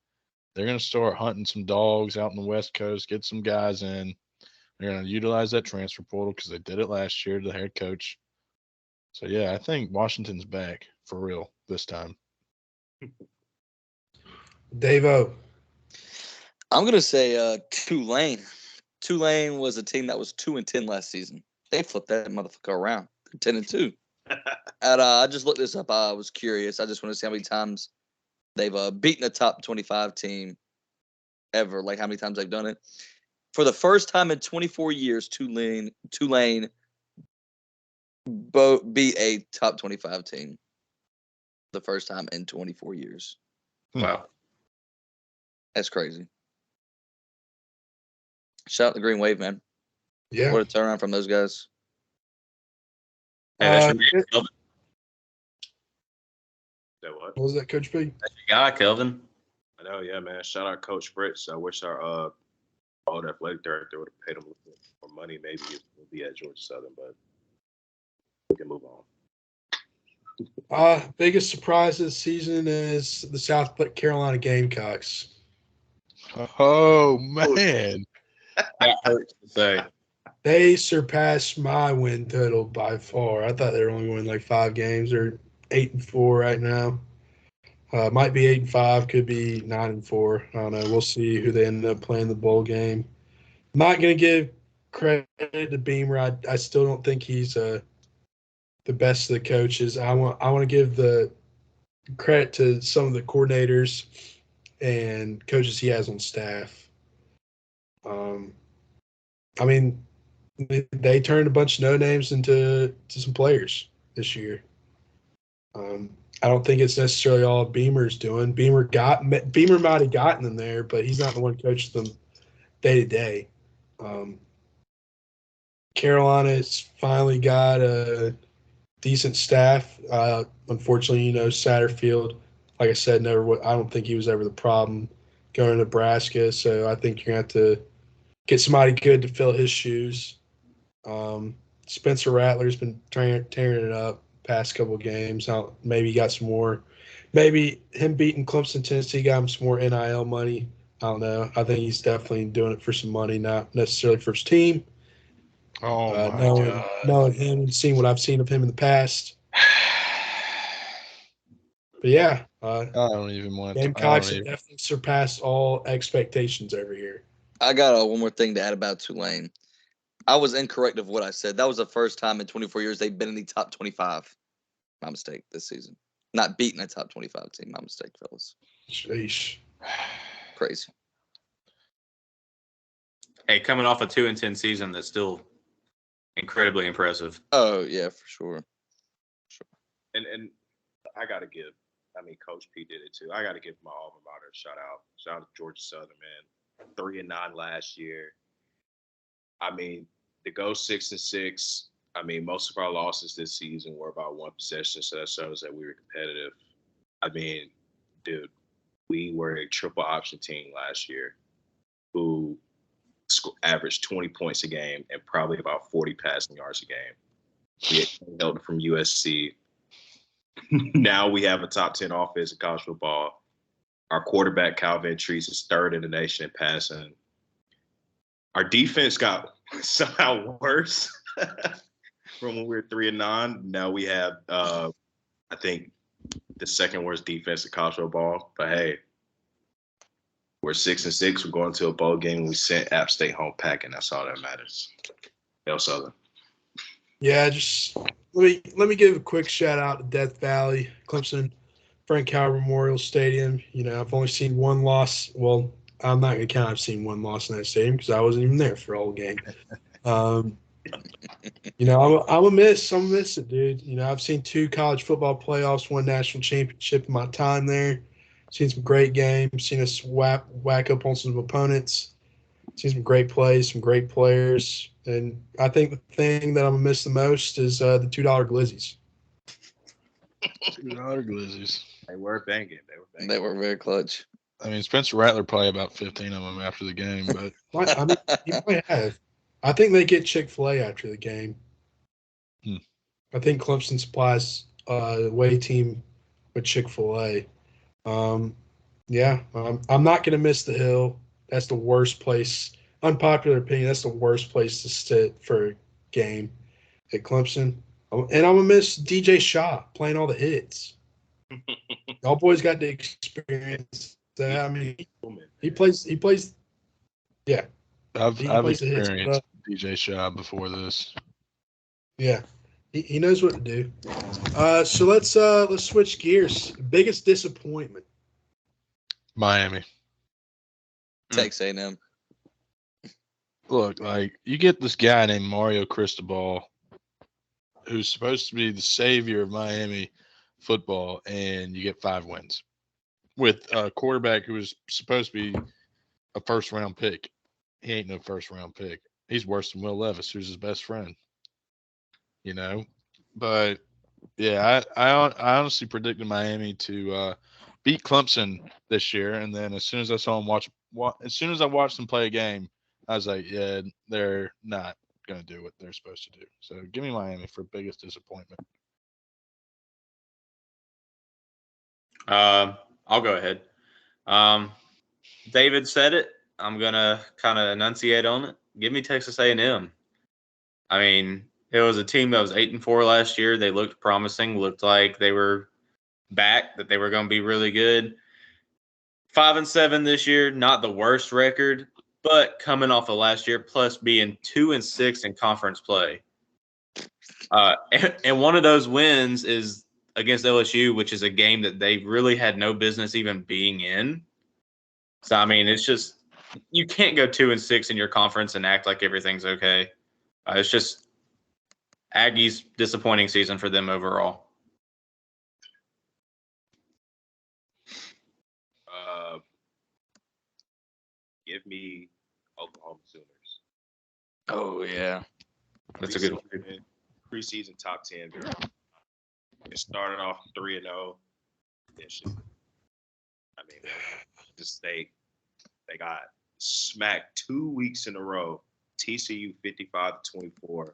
They're going to start hunting some dogs out in the West Coast, get some guys in. They're going to utilize that transfer portal because they did it last year to the head coach. So, yeah, I think Washington's back for real this time. Dave-O. I'm going to say Tulane. Tulane was a team that was 2-10 last season. They flipped that motherfucker around. They're 10-2. And I just looked this up. I was curious. I just want to see how many times they've beaten a top 25 team ever, like how many times they've done it. For the first time in 24 years, Tulane beat a top 25 team. The first time in 24 years. Wow. That's crazy. Shout out the Green Wave, man. Yeah. What a turnaround from those guys. Hey, that's your man, Kelvin. That what? What was that, Coach B? That's your guy, Kelvin. I know, yeah, man. Shout out Coach Fritz. I wish our old athletic director would have paid him a little bit more money. Maybe it would be at Georgia Southern, but we can move on. Biggest surprise this season is the South Carolina Gamecocks. Oh, man. That hurts to say. They surpassed my win total by far. I thought they were only winning like 5 games. They're 8-4 right now. Might be 8-5, could be 9-4. I don't know. We'll see who they end up playing the bowl game. Not going to give credit to Beamer. I still don't think he's the best of the coaches. I want to give the credit to some of the coordinators and coaches he has on staff. I mean, they turned a bunch of no names into some players this year. I don't think it's necessarily all Beamer's doing. Beamer might have gotten them there, but he's not the one coaching them day to day. Carolina's finally got a decent staff. Unfortunately, Satterfield, like I said, I don't think he was ever the problem going to Nebraska. So I think you're going to have to get somebody good to fill his shoes. Spencer Rattler's been tearing it up past couple of games. Maybe he got some more. Maybe him beating Clemson, Tennessee got him some more NIL money. I don't know. I think he's definitely doing it for some money, not necessarily for his team. Oh, my God. Knowing him and seeing what I've seen of him in the past. But, yeah, I don't even want to. Gamecocks have definitely surpassed all expectations over here. I got one more thing to add about Tulane. I was incorrect of what I said. That was the first time in 24 years they've been in the top 25. My mistake this season. Not beating a top 25 team. My mistake, fellas. Sheesh. Crazy. Hey, coming off a 2-10 season, that's still incredibly impressive. Oh yeah, for sure. And I gotta give. I mean, Coach P did it too. I gotta give my alma mater a shout out. Shout out to Georgia Southern, man. 3-9 last year. I mean, to go 6-6. I mean, most of our losses this season were about one possession, so that shows that we were competitive. I mean, dude, we were a triple option team last year who averaged 20 points a game and probably about 40 passing yards a game. We had Kelvin from USC. Now we have a top 10 offense in college football. Our quarterback, Calvin Jones, is third in the nation in passing. Our defense got somehow worse from when we were 3-9. Now we have, I think, the second worst defense in college football. But hey, we're 6-6. We're going to a bowl game. We sent App State home packing. That's all that matters. El Southern. Yeah, just let me give a quick shout out to Death Valley, Clemson, Frank Howard Memorial Stadium. You know, I've only seen one loss. Well, I'm not gonna count. I've seen one loss in that stadium because I wasn't even there for the whole game. You know, I'm a miss it, dude. You know, I've seen 2 college football playoffs, 1 national championship in my time there. Seen some great games. Seen us whack up on some opponents. Seen some great plays, some great players. And I think the thing that I'm going to miss the most is the $2 glizzies. $2 glizzies. They were banging. They were very clutch. I mean, Spencer Rattler probably about 15 of them after the game, but I mean, he might have. I think they get Chick-fil-A after the game. I think Clemson supplies the away team with Chick-fil-A. Yeah, I'm not going to miss the Hill. That's the worst place. Unpopular opinion, that's the worst place to sit for a game at Clemson. And I'm going to miss DJ Shaw playing all the hits. Y'all boys got to experience that. I mean, he plays. Yeah. I've plays the hits, experienced DJ Shaw before this. Yeah. He knows what to do. So let's switch gears. Biggest disappointment. Miami. Texas A&M. Look, like you get this guy named Mario Cristobal, who's supposed to be the savior of Miami football, and you get 5 wins with a quarterback who was supposed to be a first-round pick. He ain't no first-round pick. He's worse than Will Levis, who's his best friend. You know, but yeah, I honestly predicted Miami to beat Clemson this year, and then as soon as I saw them as soon as I watched them play a game, I was like, yeah, they're not going to do what they're supposed to do. So give me Miami for biggest disappointment. I'll go ahead. David said it. I'm gonna kind of enunciate on it. Give me Texas A&M. I mean, it was a team that was 8-4 last year. They looked promising. Looked like they were back. That they were going to be really good. 5-7 this year. Not the worst record, but coming off of last year, plus being 2-6 in conference play. And one of those wins is against LSU, which is a game that they really had no business even being in. So, I mean, it's just you can't go 2-6 in your conference and act like everything's okay. It's just Aggies' disappointing season for them overall. Give me Oklahoma Sooners. Oh yeah, That's a good one. Preseason top 10. It started off 3-0. I mean, just they got smacked 2 weeks in a row. TCU 55-24,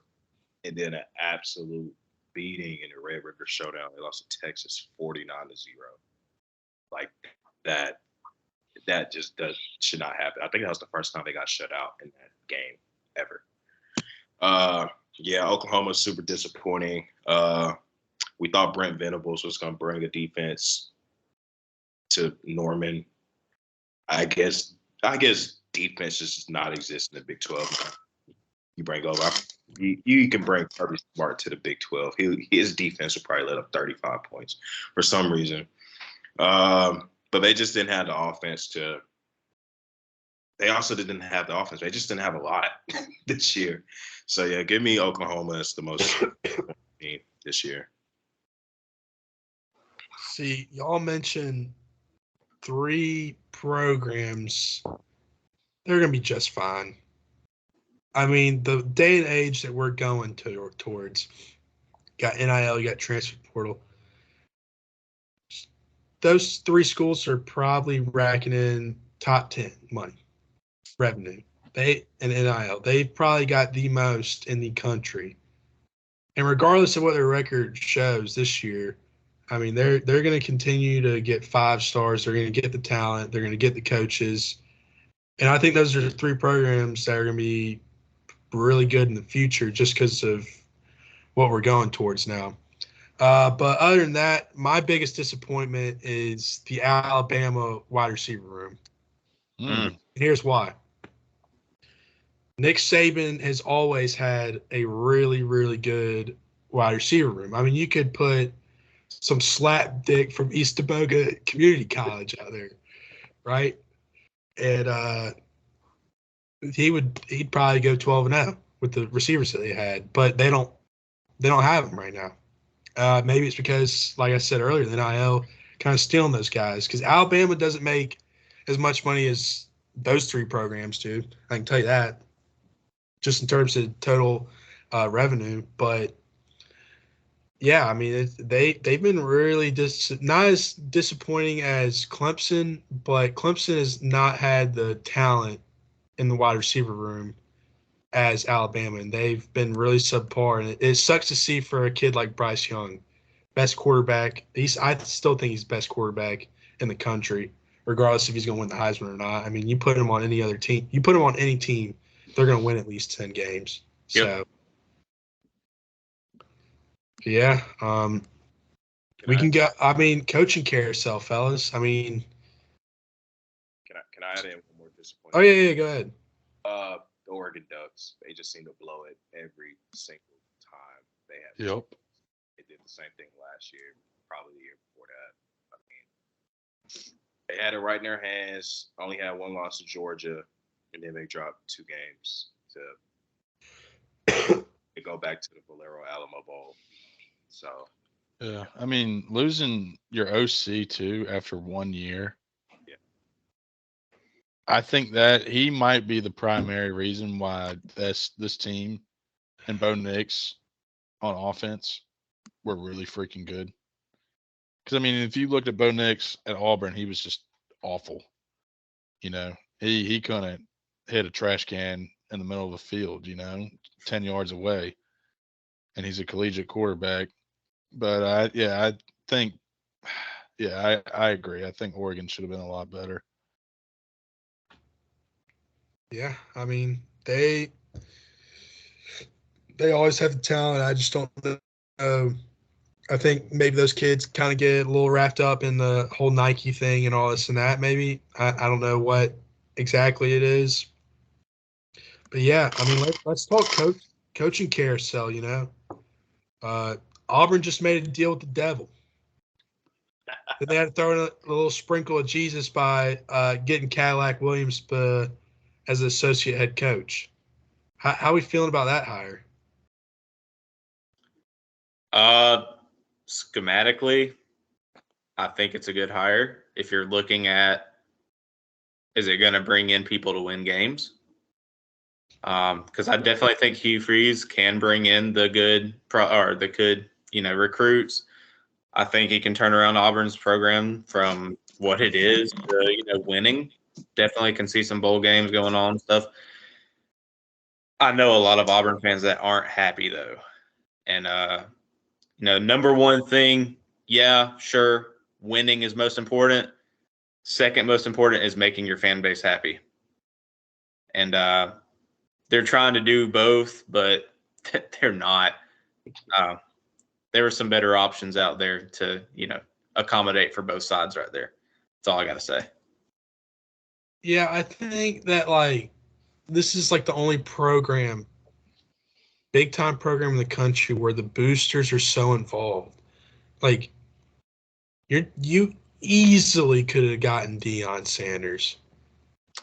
and then an absolute beating in the Red River Showdown. They lost to Texas 49-0. Like that just should not happen. I think that was the first time they got shut out in that game ever. Yeah, Oklahoma's super disappointing. We thought Brent Venables was going to bring a defense to Norman. I guess defense does not exist in the Big 12. You bring over, you can bring Kirby Smart to the Big 12. His defense would probably let up 35 points for some reason. But they just didn't have the offense to. They also didn't have the offense. They just didn't have a lot this year. So yeah, give me Oklahoma as the most team this year. See, y'all mentioned 3 programs. They're going to be just fine. I mean, the day and age that we're going towards, got NIL, you got transfer portal. Those 3 schools are probably racking in top 10 revenue. And NIL, they've probably got the most in the country. And regardless of what their record shows this year, I mean, they're going to continue to get 5 stars. They're going to get the talent. They're going to get the coaches. And I think those are 3 programs that are going to be really good in the future just because of what we're going towards now. But other than that, my biggest disappointment is the Alabama wide receiver room. And here's why. Nick Saban has always had a really, really good wide receiver room. I mean, you could put some slap dick from East Teboga Community College out there, right? And he'd probably go 12-0 with the receivers that they had, but they don't have them right now. Maybe it's because, like I said earlier, the NIL kind of stealing those guys because Alabama doesn't make as much money as those 3 programs do. I can tell you that, just in terms of total revenue. But yeah, I mean, they've been really not as disappointing as Clemson, but Clemson has not had the talent in the wide receiver room as Alabama, and they've been really subpar. And it sucks to see for a kid like Bryce Young, best quarterback. I still think he's the best quarterback in the country, regardless if he's going to win the Heisman or not. I mean, you put him on any other team, you put him on any team, they're going to win at least 10 games. Yep. So, yeah, we can go. I mean, coaching carousel, fellas. I mean, can I add in one more disappointment? Oh yeah, go ahead. The Oregon Ducks. They just seem to blow it every single time they have. Yep. They did the same thing last year, probably the year before that. I mean, they had it right in their hands. Only had 1 loss to Georgia, and then they dropped 2 games to go back to the Valero Alamo Bowl. So. Yeah, I mean, losing your OC too after 1 year. Yeah. I think that he might be the primary reason why this team and Bo Nix on offense were really freaking good. Because I mean, if you looked at Bo Nix at Auburn, he was just awful. You know, he couldn't hit a trash can in the middle of the field. 10 yards away, and he's a collegiate quarterback. But I think, I agree. I think Oregon should have been a lot better. Yeah, I mean, they always have the talent. I just don't know. I think maybe those kids kind of get a little wrapped up in the whole Nike thing and all this and that. Maybe I don't know what exactly it is, but yeah, I mean, let's talk coaching carousel. Auburn just made a deal with the devil. Then they had to throw in a little sprinkle of Jesus by getting Cadillac Williams as the associate head coach. How are we feeling about that hire? Schematically, I think it's a good hire. If you're looking at, is it going to bring in people to win games? Because I definitely think Hugh Freeze can bring in the good recruits. I think he can turn around Auburn's program from what it is to winning. Definitely can see some bowl games going on and stuff. I know a lot of Auburn fans that aren't happy though, and number one thing, yeah, sure, winning is most important. Second most important is making your fan base happy, and they're trying to do both, but they're not. There were some better options out there to accommodate for both sides right there. That's all I got to say. Yeah, I think that like this is like the only program, big time program in the country where the boosters are so involved. Like you easily could have gotten Deion Sanders.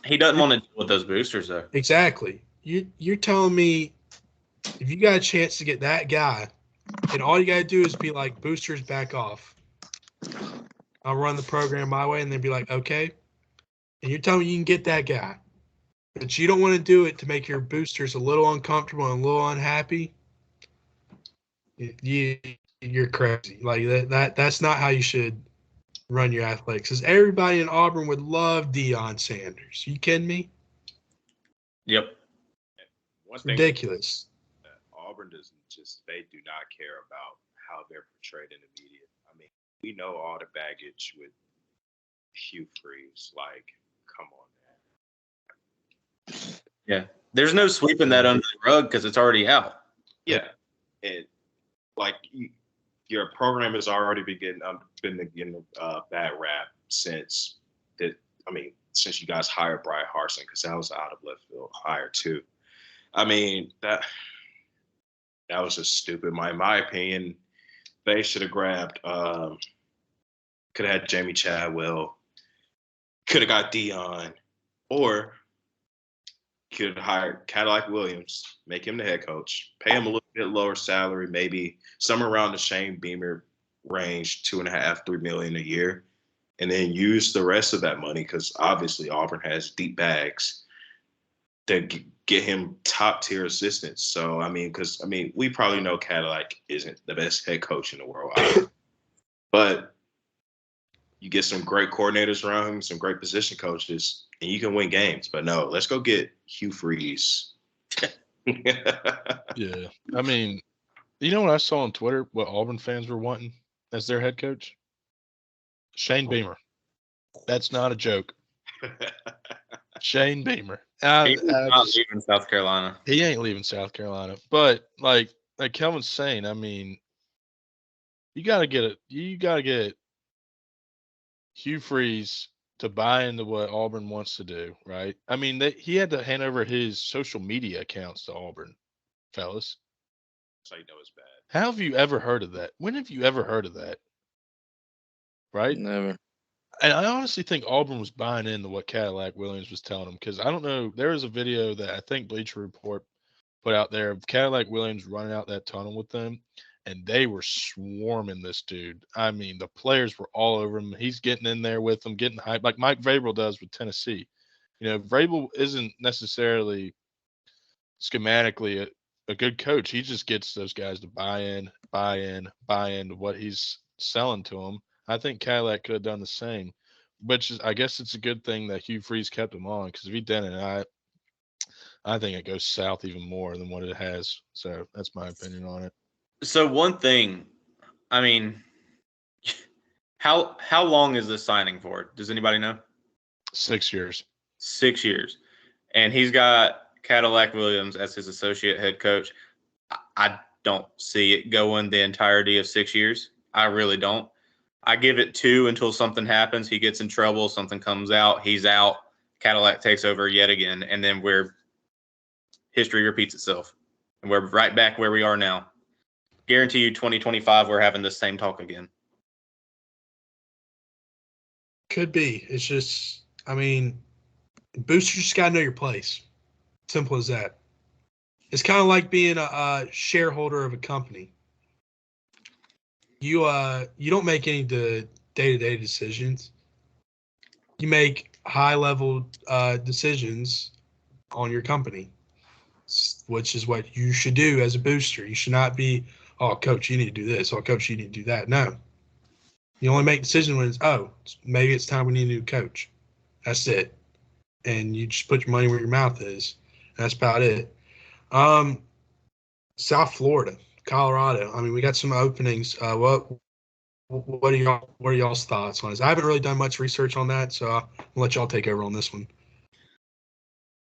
He doesn't want to deal with those boosters, though. Exactly. You're telling me if you got a chance to get that guy, and all you got to do is be like, boosters, back off. I'll run the program my way, and then be like, okay. And you're telling me you can get that guy, but you don't want to do it to make your boosters a little uncomfortable and a little unhappy. You're crazy. Like that's not how you should run your athletics. Because everybody in Auburn would love Deion Sanders. You kidding me? Yep. One It's thing ridiculous. that Auburn doesn't they do not care about how they're portrayed in the media. I mean, we know all the baggage with Hugh Freeze. Like, come on, man. Yeah. There's no sweeping that under the rug because it's already out. Yeah, and like your program has already been getting a bad rap since since you guys hired Brian Harsin, because that was out of left field hire too. I mean that was just stupid. In my opinion, they should have grabbed. Could have had Jamie Chadwell. Could have got Deion, or could have hired Cadillac Williams, make him the head coach, pay him a little bit lower salary, maybe somewhere around the Shane Beamer range, $2.5–3 million a year, and then use the rest of that money, because obviously Auburn has deep bags, to get him top tier assistants. So we probably know Cadillac isn't the best head coach in the world, but you get some great coordinators around him, some great position coaches, and you can win games. But no, let's go get Hugh Freeze. Yeah. I mean, you know what I saw on Twitter, what Auburn fans were wanting as their head coach? Shane Beamer. That's not a joke. Shane Beamer. He's not leaving South Carolina. He ain't leaving South Carolina. But like Kelvin's saying, I mean, you gotta get Hugh Freeze to buy into what Auburn wants to do, right? I mean, he had to hand over his social media accounts to Auburn, fellas. So you know it's bad. How have you ever heard of that? When have you ever heard of that? Right? Never. And I honestly think Auburn was buying into what Cadillac Williams was telling them, because I don't know. There was a video that I think Bleacher Report put out there of Cadillac Williams running out that tunnel with them, and they were swarming this dude. I mean, the players were all over him. He's getting in there with them, getting hyped, like Mike Vrabel does with Tennessee. You know, Vrabel isn't necessarily schematically a good coach. He just gets those guys to buy in to what he's selling to them. I think Cadillac could have done the same, which is, I guess it's a good thing that Hugh Freeze kept him on, because if he didn't, I think it goes south even more than what it has. So that's my opinion on it. So one thing, I mean, how long is this signing for? Does anybody know? 6 years. 6 years. And he's got Cadillac Williams as his associate head coach. I don't see it going the entirety of 6 years. I really don't. I give it 2 until something happens. He gets in trouble. Something comes out. He's out. Cadillac takes over yet again. And then history repeats itself. And we're right back where we are now. Guarantee you 2025, we're having this same talk again. Could be. It's just, I mean, boosters just got to know your place. Simple as that. It's kind of like being a shareholder of a company. You don't make any day-to-day decisions. You make high-level decisions on your company, which is what you should do as a booster. You should not be, oh, coach, you need to do this. Oh, coach, you need to do that. No. You only make decisions when maybe it's time we need a new coach. That's it. And you just put your money where your mouth is. That's about it. South Florida, Colorado. I mean, we got some openings. What are y'all's thoughts on this? I haven't really done much research on that, so I'll let y'all take over on this one.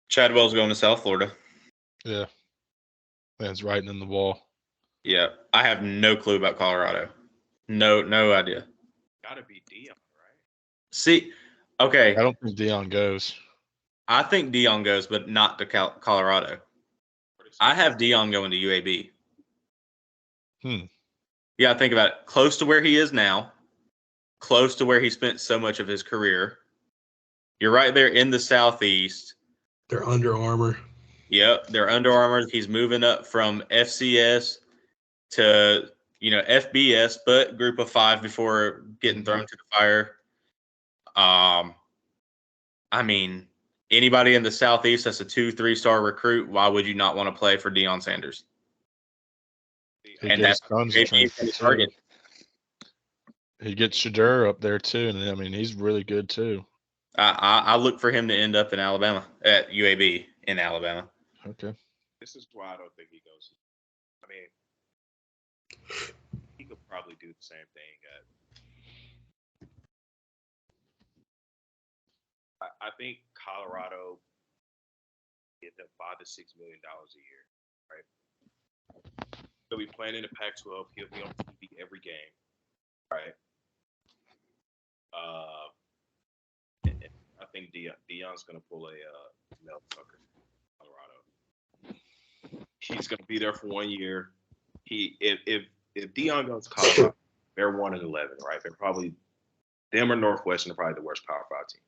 Chadwell's going to South Florida. Yeah. Man's writing in the wall. Yeah. I have no clue about Colorado. No idea. Gotta be Deion, right? See, okay. I don't think Dion goes. I think Dion goes, but not to Colorado. I have Dion going to UAB. Yeah, think about it. Close to where he is now, close to where he spent so much of his career. You're right there in the Southeast. They're Under Armour. Yep, they're Under Armour. He's moving up from FCS to, FBS, but group of 5 before getting thrown to the fire. I mean, anybody in the Southeast that's a 2-3-star recruit, why would you not want to play for Deion Sanders? And that's tons of target. He gets Shadur up there too, and I mean he's really good too. I look for him to end up in Alabama at UAB in Alabama. Okay. This is why I don't think he goes. I mean, he could probably do the same thing. I think Colorado get them $5 to $6 million a year, right? He'll be playing in the Pac-12. He'll be on TV every game, right? I think Deion's going to pull a Mel Tucker, Colorado. He's going to be there for 1 year. If Deion goes to Colorado, they're 1-11, right? They're probably them or Northwestern are probably the worst Power 5 team.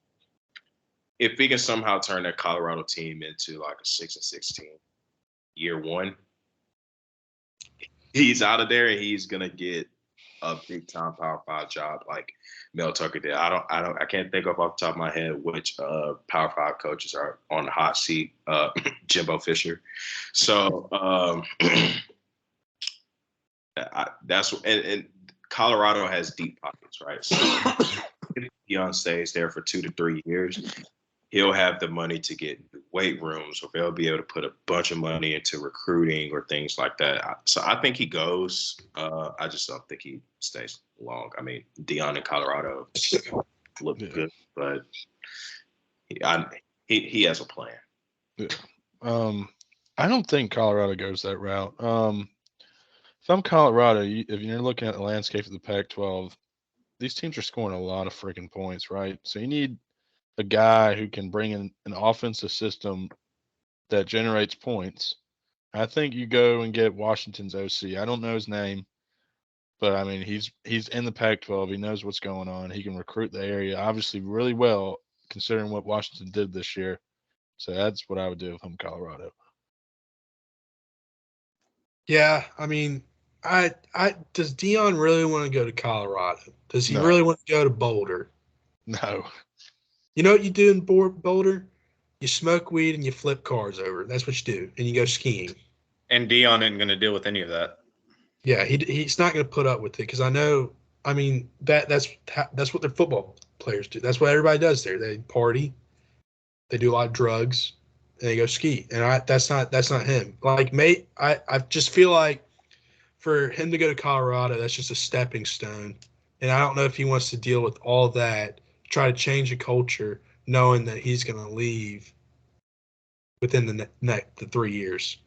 If he can somehow turn that Colorado team into like a 6-16 year one, he's out of there and he's gonna get a big time Power 5 job like Mel Tucker did. I can't think of off the top of my head which Power 5 coaches are on the hot seat. Jimbo Fisher. So and Colorado has deep pockets, right? So if Deion stays there for 2 to 3 years, he'll have the money to get weight rooms, or they'll be able to put a bunch of money into recruiting or things like that. So I think he goes. I just don't think he stays long. I mean, Deion in Colorado look good, but he has a plan. Yeah. I don't think Colorado goes that route. If I'm Colorado, if you're looking at the landscape of the Pac-12, these teams are scoring a lot of freaking points, right? So you need a guy who can bring in an offensive system that generates points. I think you go and get Washington's OC. I don't know his name, but I mean he's in the Pac-12. He knows what's going on. He can recruit the area obviously really well, considering what Washington did this year. So that's what I would do if I'm Colorado. Yeah, I mean, does Deion really want to go to Colorado? Does he really want to go to Boulder? No. You know what you do in Boulder? You smoke weed and you flip cars over. That's what you do, and you go skiing. And Deion isn't going to deal with any of that. Yeah, he's not going to put up with it because I know. I mean that's what their football players do. That's what everybody does there. They party, they do a lot of drugs, and they go ski. And that's not him. Like, mate, I just feel like for him to go to Colorado, that's just a stepping stone. And I don't know if he wants to deal with all that, try to change the culture, knowing that he's going to leave within the 3 years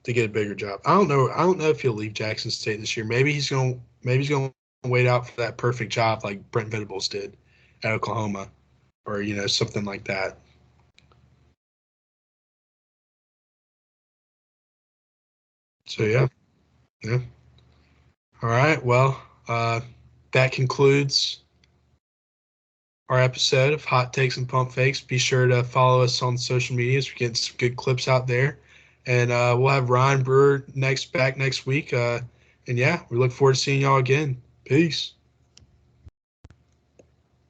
to get a bigger job. I don't know if he'll leave Jackson State this year. Maybe he's going to wait out for that perfect job like Brent Venables did at Oklahoma, or something like that. So yeah. All right. Well, that concludes our episode of Hot Takes and Pump Fakes. Be sure to follow us on social medias. We're getting some good clips out there. And we'll have Ryan Brewer back next week. And yeah, we look forward to seeing y'all again. Peace.